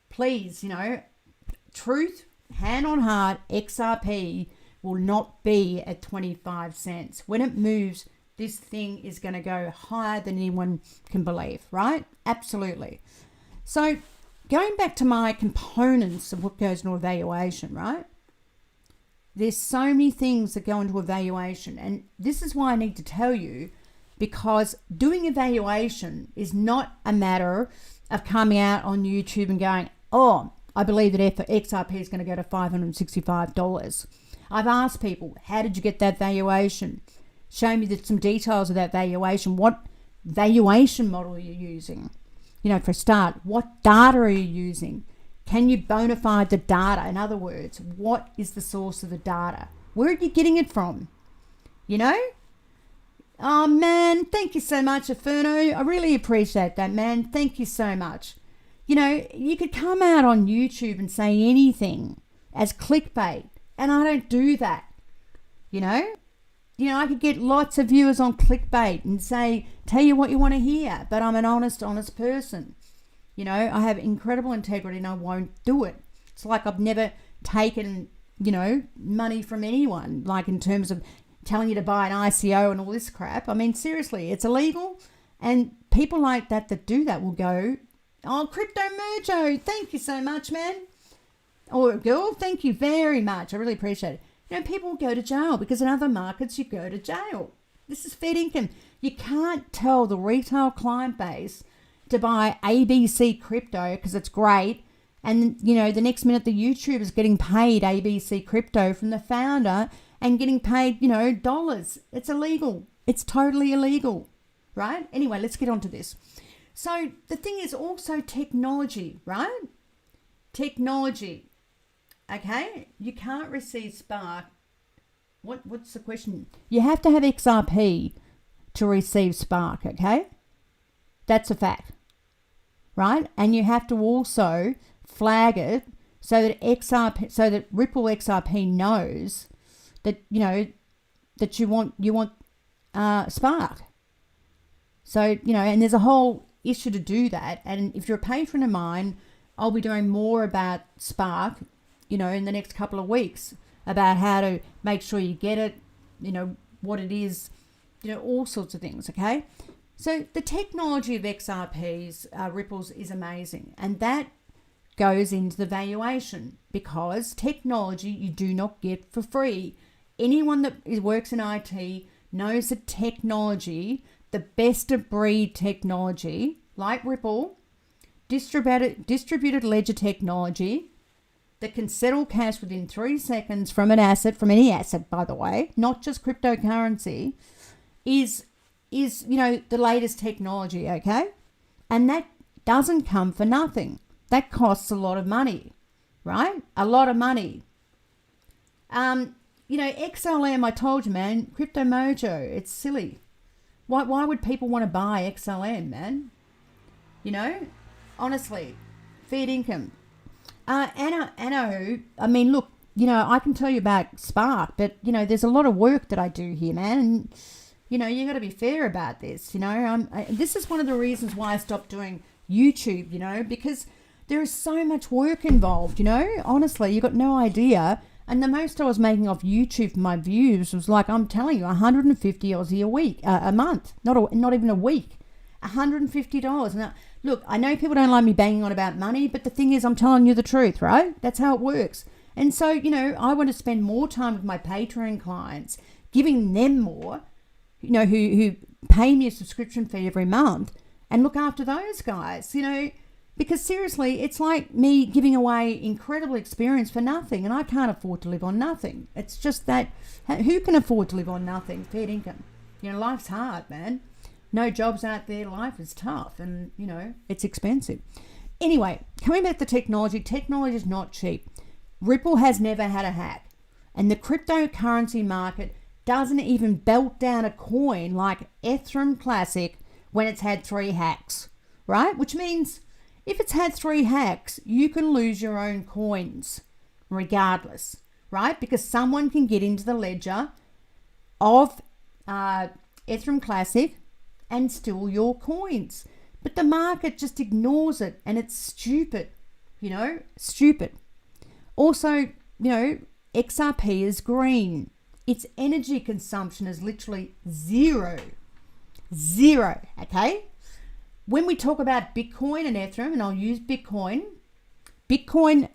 please, you know, truth, hand on heart, XRP will not be at 25 cents. When it moves, this thing is going to go higher than anyone can believe, right? Absolutely. So going back to my components of what goes into a valuation, right? There's so many things that go into a valuation, and this is why I need to tell you, because doing a valuation is not a matter of coming out on YouTube and going, oh, I believe that XRP is going to go to $565. I've asked people, how did you get that valuation? Show me some details of that valuation. What valuation model are you using? You know, for a start, what data are you using? Can you bona fide the data? In other words, what is the source of the data? Where are you getting it from? You know? Oh, man, thank you so much, Inferno. I really appreciate that, man. Thank you so much. You know, you could come out on YouTube and say anything as clickbait, and I don't do that. You know, I could get lots of viewers on clickbait and say, tell you what you want to hear, but I'm an honest person. You know, I have incredible integrity and I won't do it. It's like I've never taken, you know, money from anyone, like in terms of telling you to buy an ICO and all this crap. I mean, seriously, it's illegal. And people like that do that will go, oh, Crypto Mojo, thank you so much, man. Or girl, thank you very much. I really appreciate it. You know, people will go to jail because in other markets you go to jail. This is fair income. You can't tell the retail client base to buy ABC crypto because it's great, and you know the next minute the YouTuber is getting paid ABC crypto from the founder and getting paid, you know, dollars. It's illegal. It's totally illegal, right? Anyway, let's get on to this. So the thing is also technology, right? Technology. Okay, you can't receive Spark. What's the question? You have to have XRP to receive Spark, okay? That's a fact, right? And you have to also flag it so that Ripple XRP knows that, you know, that you want Spark. So, you know, and there's a whole issue to do that. And if you're a patron of mine, I'll be doing more about Spark, you know, in the next couple of weeks, about how to make sure you get it, you know, what it is, you know, all sorts of things, okay? So the technology of XRPs, Ripples, is amazing. And that goes into the valuation, because technology you do not get for free. Anyone that works in IT knows that technology, the best of breed technology, like Ripple, distributed ledger technology that can settle cash within 3 seconds from an asset, from any asset, by the way, not just cryptocurrency, is you know, the latest technology, okay? And that doesn't come for nothing. That costs a lot of money, right? A lot of money. You know, XLM, I told you, man, Crypto Mojo, it's silly. Why would people want to buy XLM, man? You know, honestly, fair income. Anna, I mean, look, you know, I can tell you about Spark, but, you know, there's a lot of work that I do here, man. And, you know, you got to be fair about this, you know. This is one of the reasons why I stopped doing YouTube, you know, because there is so much work involved, you know. Honestly, you got no idea. And the most I was making off YouTube for my views was, like, I'm telling you, 150 Aussie a month, not even a week, $150. Now, look, I know people don't like me banging on about money, but the thing is, I'm telling you the truth, right? That's how it works. And so, you know, I want to spend more time with my Patreon clients, giving them more, you know, who pay me a subscription fee every month, and look after those guys, you know. Because seriously, it's like me giving away incredible experience for nothing, and I can't afford to live on nothing. It's just that, who can afford to live on nothing? Fair income. You know, life's hard, man. No jobs out there, life is tough, and, you know, it's expensive. Anyway, coming back to technology is not cheap. Ripple has never had a hack, and the cryptocurrency market doesn't even belt down a coin like Ethereum Classic when it's had 3 hacks, right? Which means if it's had 3 hacks, you can lose your own coins regardless, right? Because someone can get into the ledger of Ethereum Classic and steal your coins. But the market just ignores it, and it's stupid, you know, stupid. Also, you know, XRP is green. Its energy consumption is literally zero, okay? When we talk about Bitcoin and Ethereum, and I'll use Bitcoin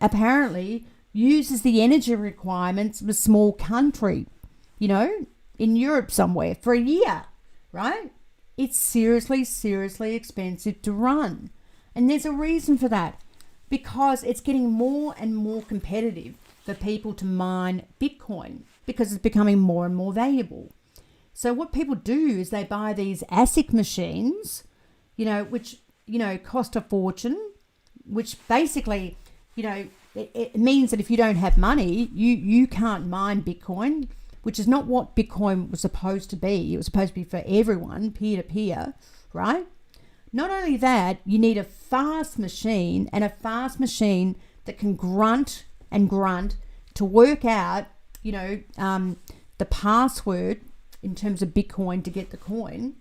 apparently uses the energy requirements of a small country, you know, in Europe somewhere for a year, right? It's seriously expensive to run. And there's a reason for that, because it's getting more and more competitive for people to mine Bitcoin, because it's becoming more and more valuable. So what people do is they buy these ASIC machines, you know, which, you know, cost a fortune, which basically, you know, it means that if you don't have money, you can't mine Bitcoin, which is not what Bitcoin was supposed to be. It was supposed to be for everyone, peer-to-peer, right? Not only that, you need a fast machine, and a fast machine that can grunt to work out, you know, the password in terms of Bitcoin to get the coin.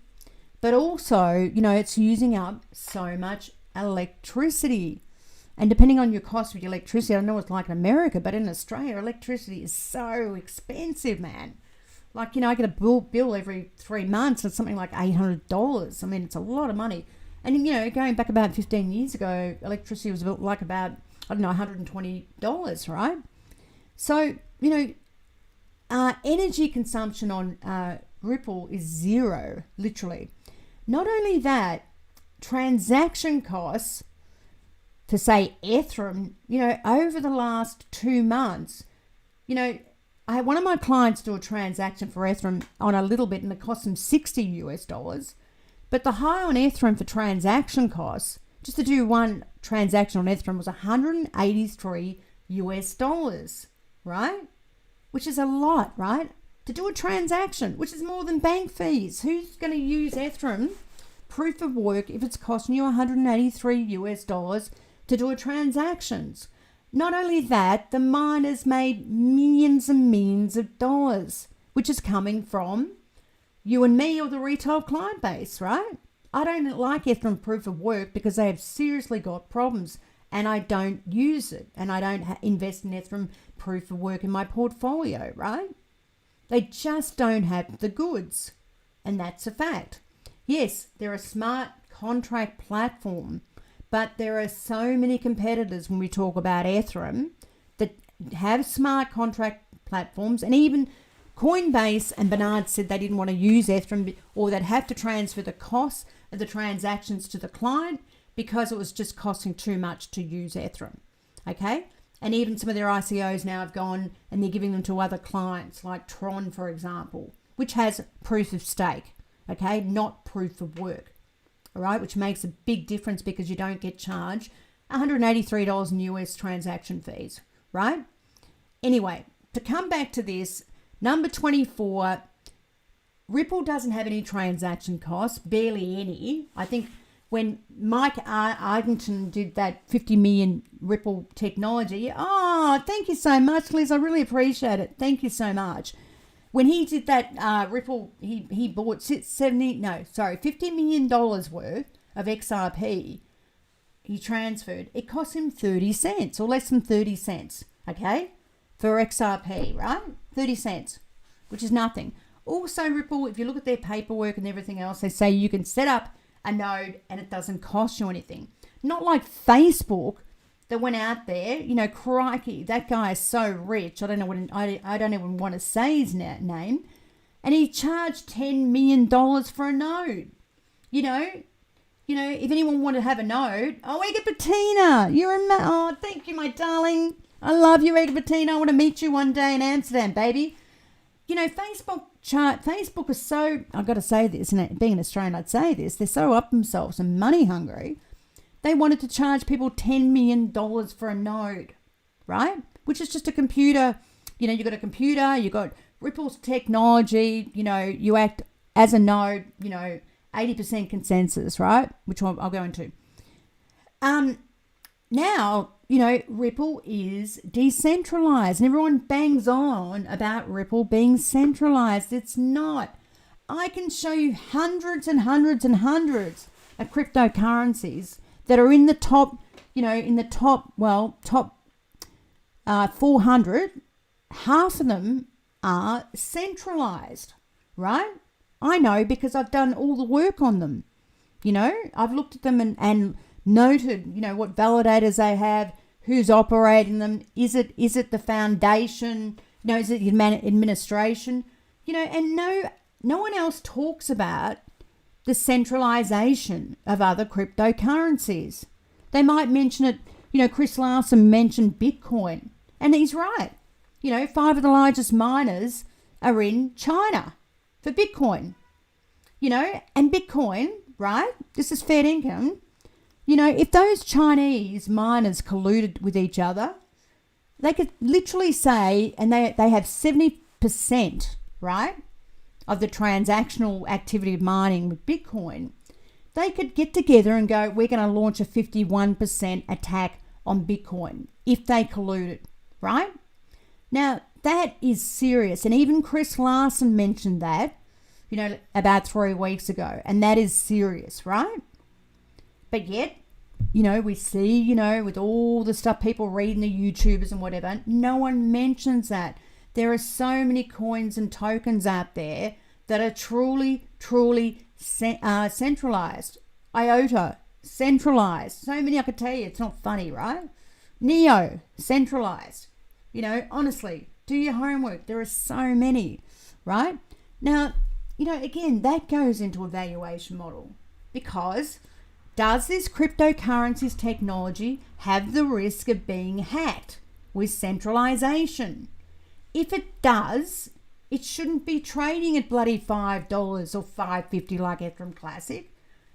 But also, you know, it's using up so much electricity. And depending on your cost of your electricity, I don't know what it's like in America, but in Australia, electricity is so expensive, man. Like, you know, I get a bill every 3 months. It's something like $800. I mean, it's a lot of money. And, you know, going back about 15 years ago, electricity was like about, I don't know, $120, right? So, you know, energy consumption on Ripple is zero, literally. Not only that, transaction costs for, say, Ethereum, you know, over the last 2 months, you know, I had one of my clients do a transaction for Ethereum on a little bit, and it cost them $60. But the high on Ethereum for transaction costs, just to do one transaction on Ethereum, was $183, right? Which is a lot, right? To do a transaction, which is more than bank fees. Who's going to use Ethereum proof of work if it's costing you $183 to do a transactions. Not only that, the miners made millions and millions of dollars, which is coming from you and me or the retail client base, right? I don't like Ethereum proof of work because they have seriously got problems, and I don't use it, and I don't invest in Ethereum proof of work in my portfolio, right? They just don't have the goods, and that's a fact. Yes, they're a smart contract platform, but there are so many competitors when we talk about Ethereum that have smart contract platforms, and even Coinbase and Bernard said they didn't want to use Ethereum, or they'd have to transfer the cost of the transactions to the client because it was just costing too much to use Ethereum. Okay? And even some of their ICOs now have gone and they're giving them to other clients, like Tron, for example, which has proof of stake, okay, not proof of work, all right, which makes a big difference because you don't get charged $183 in US transaction fees, right? Anyway, to come back to this, number 24, Ripple doesn't have any transaction costs, barely any. I think when Mike Argenton did that 50 million Ripple technology, oh, thank you so much, Liz. I really appreciate it. Thank you so much. When he did that Ripple, he bought $50 million worth of XRP. He transferred. It cost him 30 cents or less than 30 cents, okay, for XRP, right? 30 cents, which is nothing. Also, Ripple, if you look at their paperwork and everything else, they say you can set up a node and it doesn't cost you anything. Not like Facebook that went out there, you know, crikey, that guy is so rich. I don't even want to say his name. And he charged $10 million for a node. You know, if anyone wanted to have a node, Ega Bettina, oh, thank you, my darling. I love you, Ega Bettina. I want to meet you one day in Amsterdam, baby. You know, Facebook is so, I've got to say this, and being an Australian, I'd say this, they're so up themselves and money hungry. They wanted to charge people $10 million for a node, right? Which is just a computer. You know, you got a computer, you got Ripple's technology, you know, you act as a node, you know, 80% consensus, right? Which I'll go into. Now, you know, Ripple is decentralized, and everyone bangs on about Ripple being centralized. It's not. I can show you hundreds and hundreds and hundreds of cryptocurrencies that are in the top, you know, top 400. Half of them are centralized, right? I know because I've done all the work on them. You know, I've looked at them and noted, you know, what validators they have, who's operating them, is it the foundation, you know, is it the administration, you know, and no one else talks about the centralization of other cryptocurrencies. They might mention it, you know, Chris Larson mentioned Bitcoin, and he's right. You know, 5 of the largest miners are in China for Bitcoin, you know, and Bitcoin, right, this is fair income. You know, if those Chinese miners colluded with each other, they could literally say, and they have 70%, right, of the transactional activity of mining with Bitcoin, they could get together and go, we're going to launch a 51% attack on Bitcoin if they colluded, right? Now, that is serious. And even Chris Larson mentioned that, you know, about 3 weeks ago. And that is serious, right? But yet, you know, we see, you know, with all the stuff people read in the YouTubers and whatever, no one mentions that. There are so many coins and tokens out there that are truly centralized. IOTA, centralized. So many I could tell you. It's not funny, right? Neo, centralized. You know, honestly, do your homework. There are so many, right? Now, you know, again, that goes into a valuation model because does this cryptocurrencies technology have the risk of being hacked with centralization? If it does, it shouldn't be trading at bloody $5 or $5.50 like Ethereum Classic.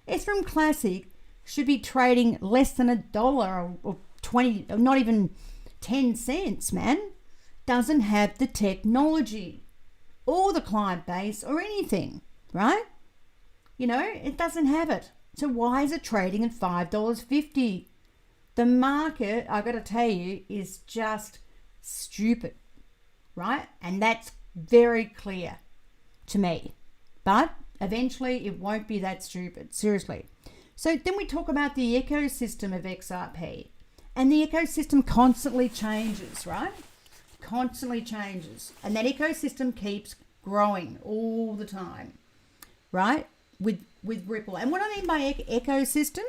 Ethereum Classic should be trading less than $1 or 20, or not even 10 cents, man. Doesn't have the technology or the client base or anything, right? You know, it doesn't have it. So why is it trading at $5.50? The market, I've got to tell you, is just stupid, right? And that's very clear to me. But eventually it won't be that stupid, seriously. So then we talk about the ecosystem of XRP. And the ecosystem constantly changes, right? Constantly changes. And that ecosystem keeps growing all the time, right? With Ripple. And what I mean by ecosystem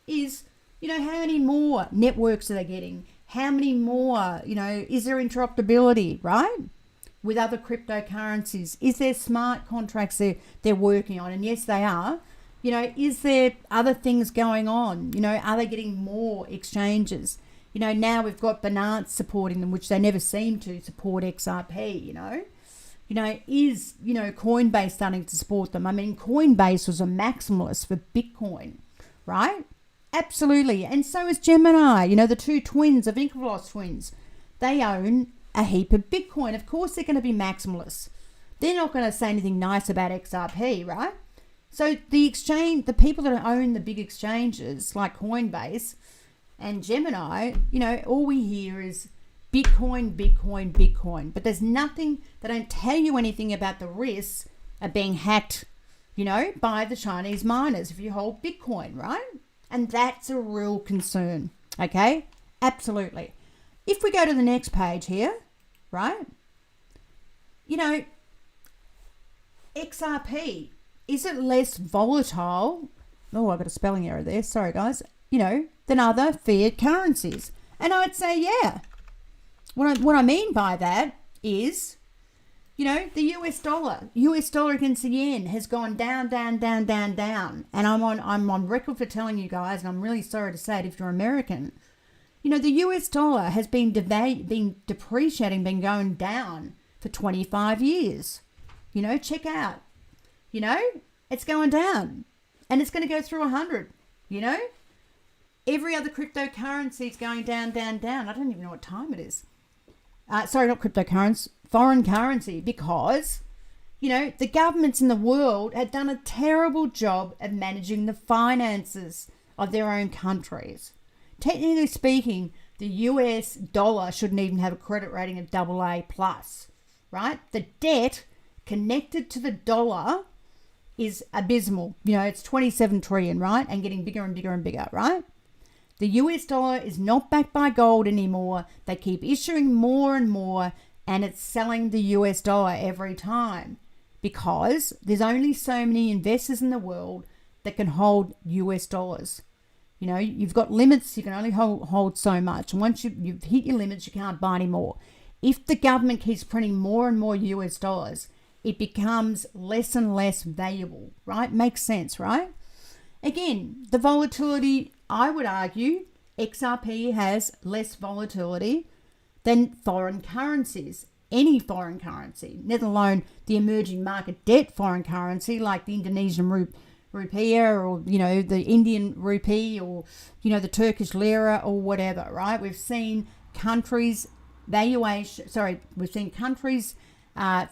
is, you know, how many more networks are they getting? How many more, you know, is there interoperability, right? With other cryptocurrencies? Is there smart contracts they're working on? And yes, they are. You know, is there other things going on? You know, are they getting more exchanges? You know, now we've got Binance supporting them, which they never seem to support XRP, you know. You know, is, you know, Coinbase starting to support them? I mean, Coinbase was a maximalist for Bitcoin, right? Absolutely. And so is Gemini, you know, the two twins, the Winklevoss twins. They own a heap of Bitcoin. Of course they're going to be maximalists. They're not going to say anything nice about XRP, right? So the people that own the big exchanges like Coinbase and Gemini, you know, all we hear is Bitcoin, Bitcoin, Bitcoin. But there's nothing, they don't tell you anything about the risks of being hacked, you know, by the Chinese miners if you hold Bitcoin, right? And that's a real concern, okay? Absolutely. If we go to the next page here, right? You know, XRP, is it less volatile? Oh, I got a spelling error there. Sorry, guys. You know, than other fiat currencies. And I'd say, yeah. What I mean by that is, you know, the US dollar against the yen has gone down, down, down, down, down. And I'm on record for telling you guys, and I'm really sorry to say it if you're American, you know, the US dollar has been depreciating, been going down for 25 years. You know, check out. You know, it's going down. And it's going to go through 100, you know. Every other cryptocurrency is going down, down, down. I don't even know what time it is. Sorry, not cryptocurrency, foreign currency, because, you know, the governments in the world have done a terrible job of managing the finances of their own countries. Technically speaking, the US dollar shouldn't even have a credit rating of AA+, right? The debt connected to the dollar is abysmal. You know, it's 27 trillion, right? And getting bigger and bigger and bigger, right? The US dollar is not backed by gold anymore. They keep issuing more and more, and it's selling the US dollar every time because there's only so many investors in the world that can hold US dollars. You know, you've got limits. You can only hold so much. And once you've hit your limits, you can't buy any more. If the government keeps printing more and more US dollars, it becomes less and less valuable, right? Makes sense, right? Again, the volatility, I would argue, XRP has less volatility than foreign currencies, any foreign currency, let alone the emerging market debt foreign currency like the Indonesian rupiah or, you know, the Indian rupee or, you know, the Turkish lira or whatever, right? We've seen countries'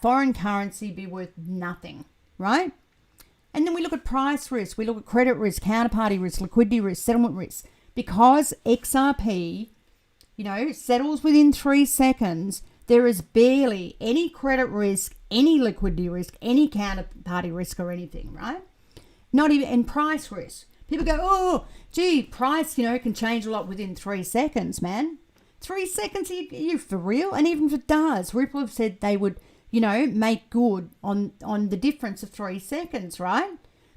foreign currency be worth nothing, right? And then we look at price risk, we look at credit risk, counterparty risk, liquidity risk, settlement risk. Because XRP, you know, settles within 3 seconds, there is barely any credit risk, any liquidity risk, any counterparty risk or anything, right? Not even in price risk. People go, oh, gee, price, you know, can change a lot within 3 seconds, man. 3 seconds, are you for real? And even if it does, Ripple have said they would, you know, make good on the difference of 3 seconds, right?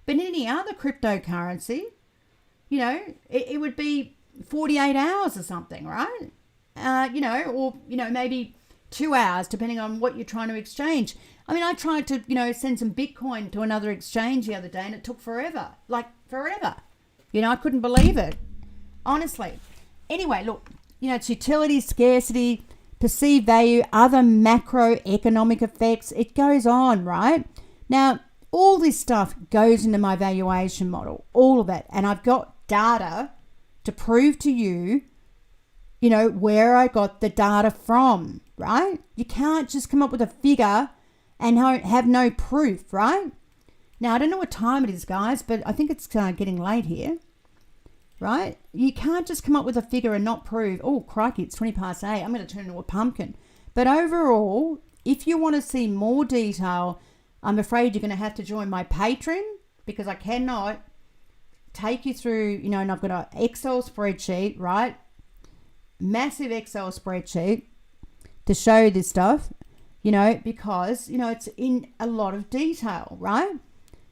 But in any other cryptocurrency, you know, it would be 48 hours or something, right? You know, or, you know, maybe 2 hours, depending on what you're trying to exchange. I mean, I tried to, you know, send some Bitcoin to another exchange the other day and it took forever, like forever. You know, I couldn't believe it, honestly. Anyway, look, you know, it's utility, scarcity, perceived value, other macroeconomic effects. It goes on, right? Now, all this stuff goes into my valuation model, all of it. And I've got data to prove to you, you know, where I got the data from, right? You can't just come up with a figure and have no proof, right? Now, I don't know what time it is, guys, but I think it's getting late here. right? You can't just come up with a figure and not prove, oh, crikey, it's 20 past 8. I'm going to turn into a pumpkin. But overall, if you want to see more detail, I'm afraid you're going to have to join my Patreon, because I cannot take you through, you know, and I've got an Excel spreadsheet, right? Massive Excel spreadsheet to show this stuff, you know, because, you know, it's in a lot of detail, right?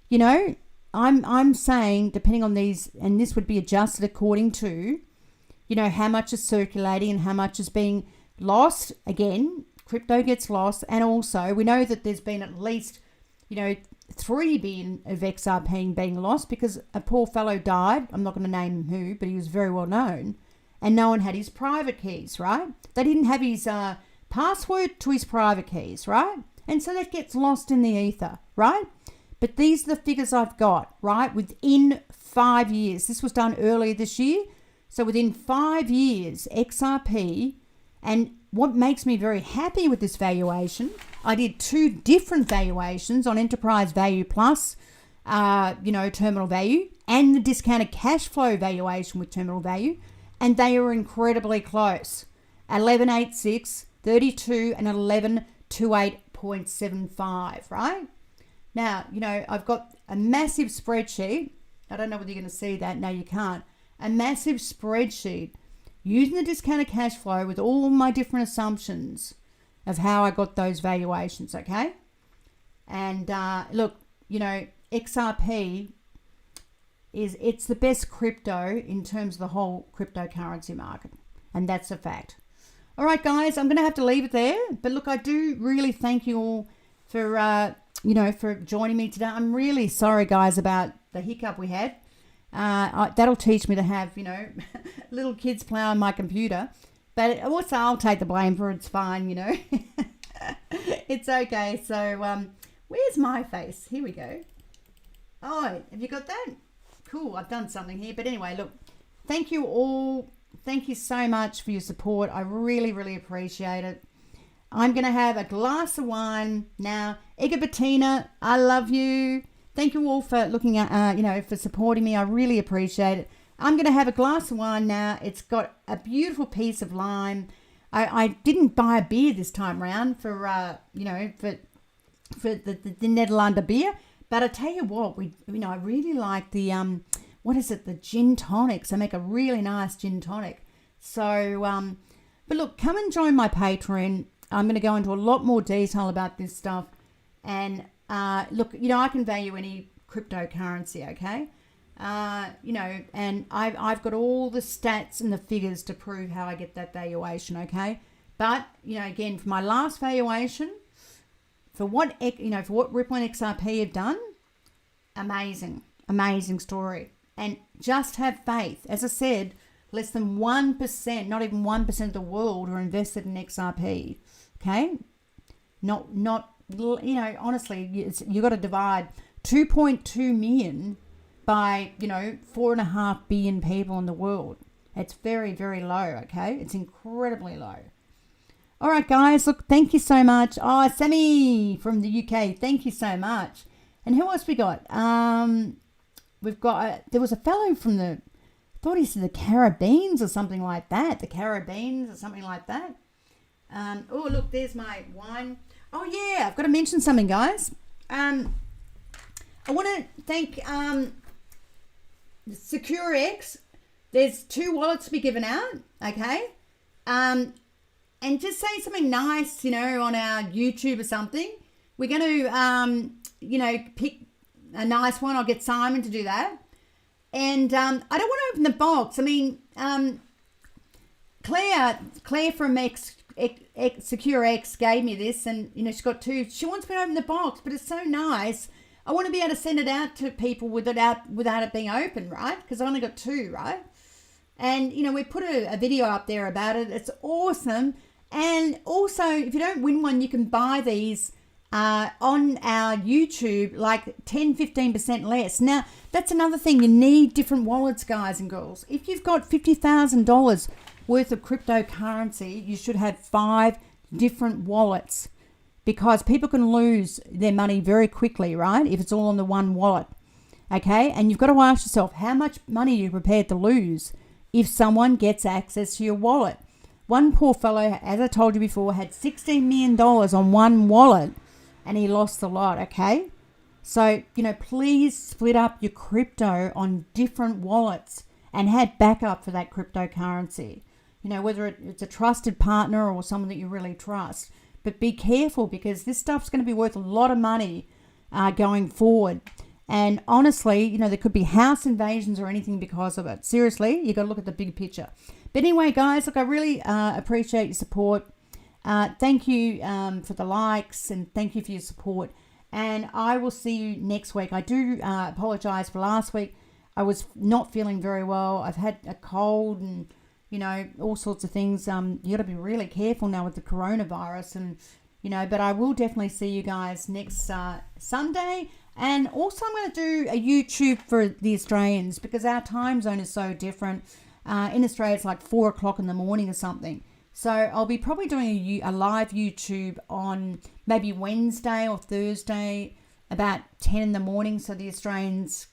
You know, I'm saying, depending on these, and this would be adjusted according to, you know, how much is circulating and how much is being lost. Again, crypto gets lost. And also we know that there's been at least, you know, 3 billion of XRP being lost because a poor fellow died. I'm not going to name who, but he was very well known. And no one had his private keys, right? They didn't have his password to his private keys, right? And so that gets lost in the ether, right? But these are the figures I've got, right? Within 5 years. This was done earlier this year. So within 5 years, XRP, and what makes me very happy with this valuation, I did 2 different valuations on enterprise value plus, you know, terminal value, and the discounted cash flow valuation with terminal value. And they are incredibly close. 1186, 32, and 1128.75, right? Now, you know, I've got a massive spreadsheet. I don't know whether you're going to see that. No, you can't. A massive spreadsheet using the discounted cash flow with all my different assumptions of how I got those valuations, okay? And look, you know, XRP it's the best crypto in terms of the whole cryptocurrency market. And that's a fact. All right, guys, I'm going to have to leave it there. But look, I do really thank you all for, you know, for joining me today. I'm really sorry, guys, about the hiccup we had. That'll teach me to have, you know, little kids play on my computer. But also, I'll take the blame for it. It's fine, you know. It's okay. So, where's my face? Here we go. Oh, have you got that? Cool. I've done something here. But anyway, look, thank you all. Thank you so much for your support. I really, really appreciate it. I'm going to have a glass of wine now. Ega Bettina, I love you. Thank you all for looking at, you know, for supporting me. I really appreciate it. I'm going to have a glass of wine now. It's got a beautiful piece of lime. I didn't buy a beer this time round for, you know, for the Nederlander beer. But I tell you what, I really like the, what is it? The gin tonics. They make a really nice gin tonic. So, but look, come and join my Patreon. I'm going to go into a lot more detail about this stuff. And look, you know, I can value any cryptocurrency, okay? You know, and I've got all the stats and the figures to prove how I get that valuation, okay? But, you know, again, for my last valuation, for what, you know, for what Ripple and XRP have done, amazing story. And just have faith. As I said, less than 1%, not even 1% of the world are invested in XRP, okay? Not you know, honestly, you got to divide 2.2 million by, you know, 4.5 billion people in the world. It's very, very low, okay? It's incredibly low. All right, guys, look, thank you so much. Oh, Sammy from the UK, thank you so much. And who else we got? We've got, there was a fellow from I thought he said the Caribbeans or something like that. The Caribbeans or something like that. Oh, look, there's my wine. Oh, yeah, I've got to mention something, guys. I want to thank SecureX. There's 2 wallets to be given out, okay? And just say something nice, you know, on our YouTube or something. We're going to, you know, pick a nice one. I'll get Simon to do that. And I don't want to open the box. I mean, Claire from SecureX gave me this, and, you know, she's got 2. She wants me to open the box, but it's so nice. I want to be able to send it out to people without it being open, right? Because I only got 2, right? And, you know, we put a video up there about it. It's awesome. And also, if you don't win one, you can buy these on our YouTube, like 10-15% less. Now, that's another thing. You need different wallets, guys and girls. If you've got $50,000 worth of cryptocurrency, you should have 5 different wallets, because people can lose their money very quickly, right? If it's all on the one wallet. Okay, and you've got to ask yourself, how much money are you prepared to lose if someone gets access to your wallet? One poor fellow, as I told you before, had $16 million on one wallet and he lost a lot, okay? So, please split up your crypto on different wallets and have backup for that cryptocurrency. Whether it's a trusted partner or someone that you really trust. But be careful, because this stuff's going to be worth a lot of money going forward. And honestly, there could be house invasions or anything because of it. Seriously, you got to look at the big picture. But anyway, guys, look, I really appreciate your support. Thank you for the likes, and thank you for your support. And I will see you next week. I do apologize for last week. I was not feeling very well. I've had a cold and, all sorts of things. You got to be really careful now with the coronavirus. And, but I will definitely see you guys next Sunday. And also I'm going to do a YouTube for the Australians, because our time zone is so different. In Australia, it's like 4 o'clock in the morning or something. So I'll be probably doing a live YouTube on maybe Wednesday or Thursday about 10 in the morning, so the Australians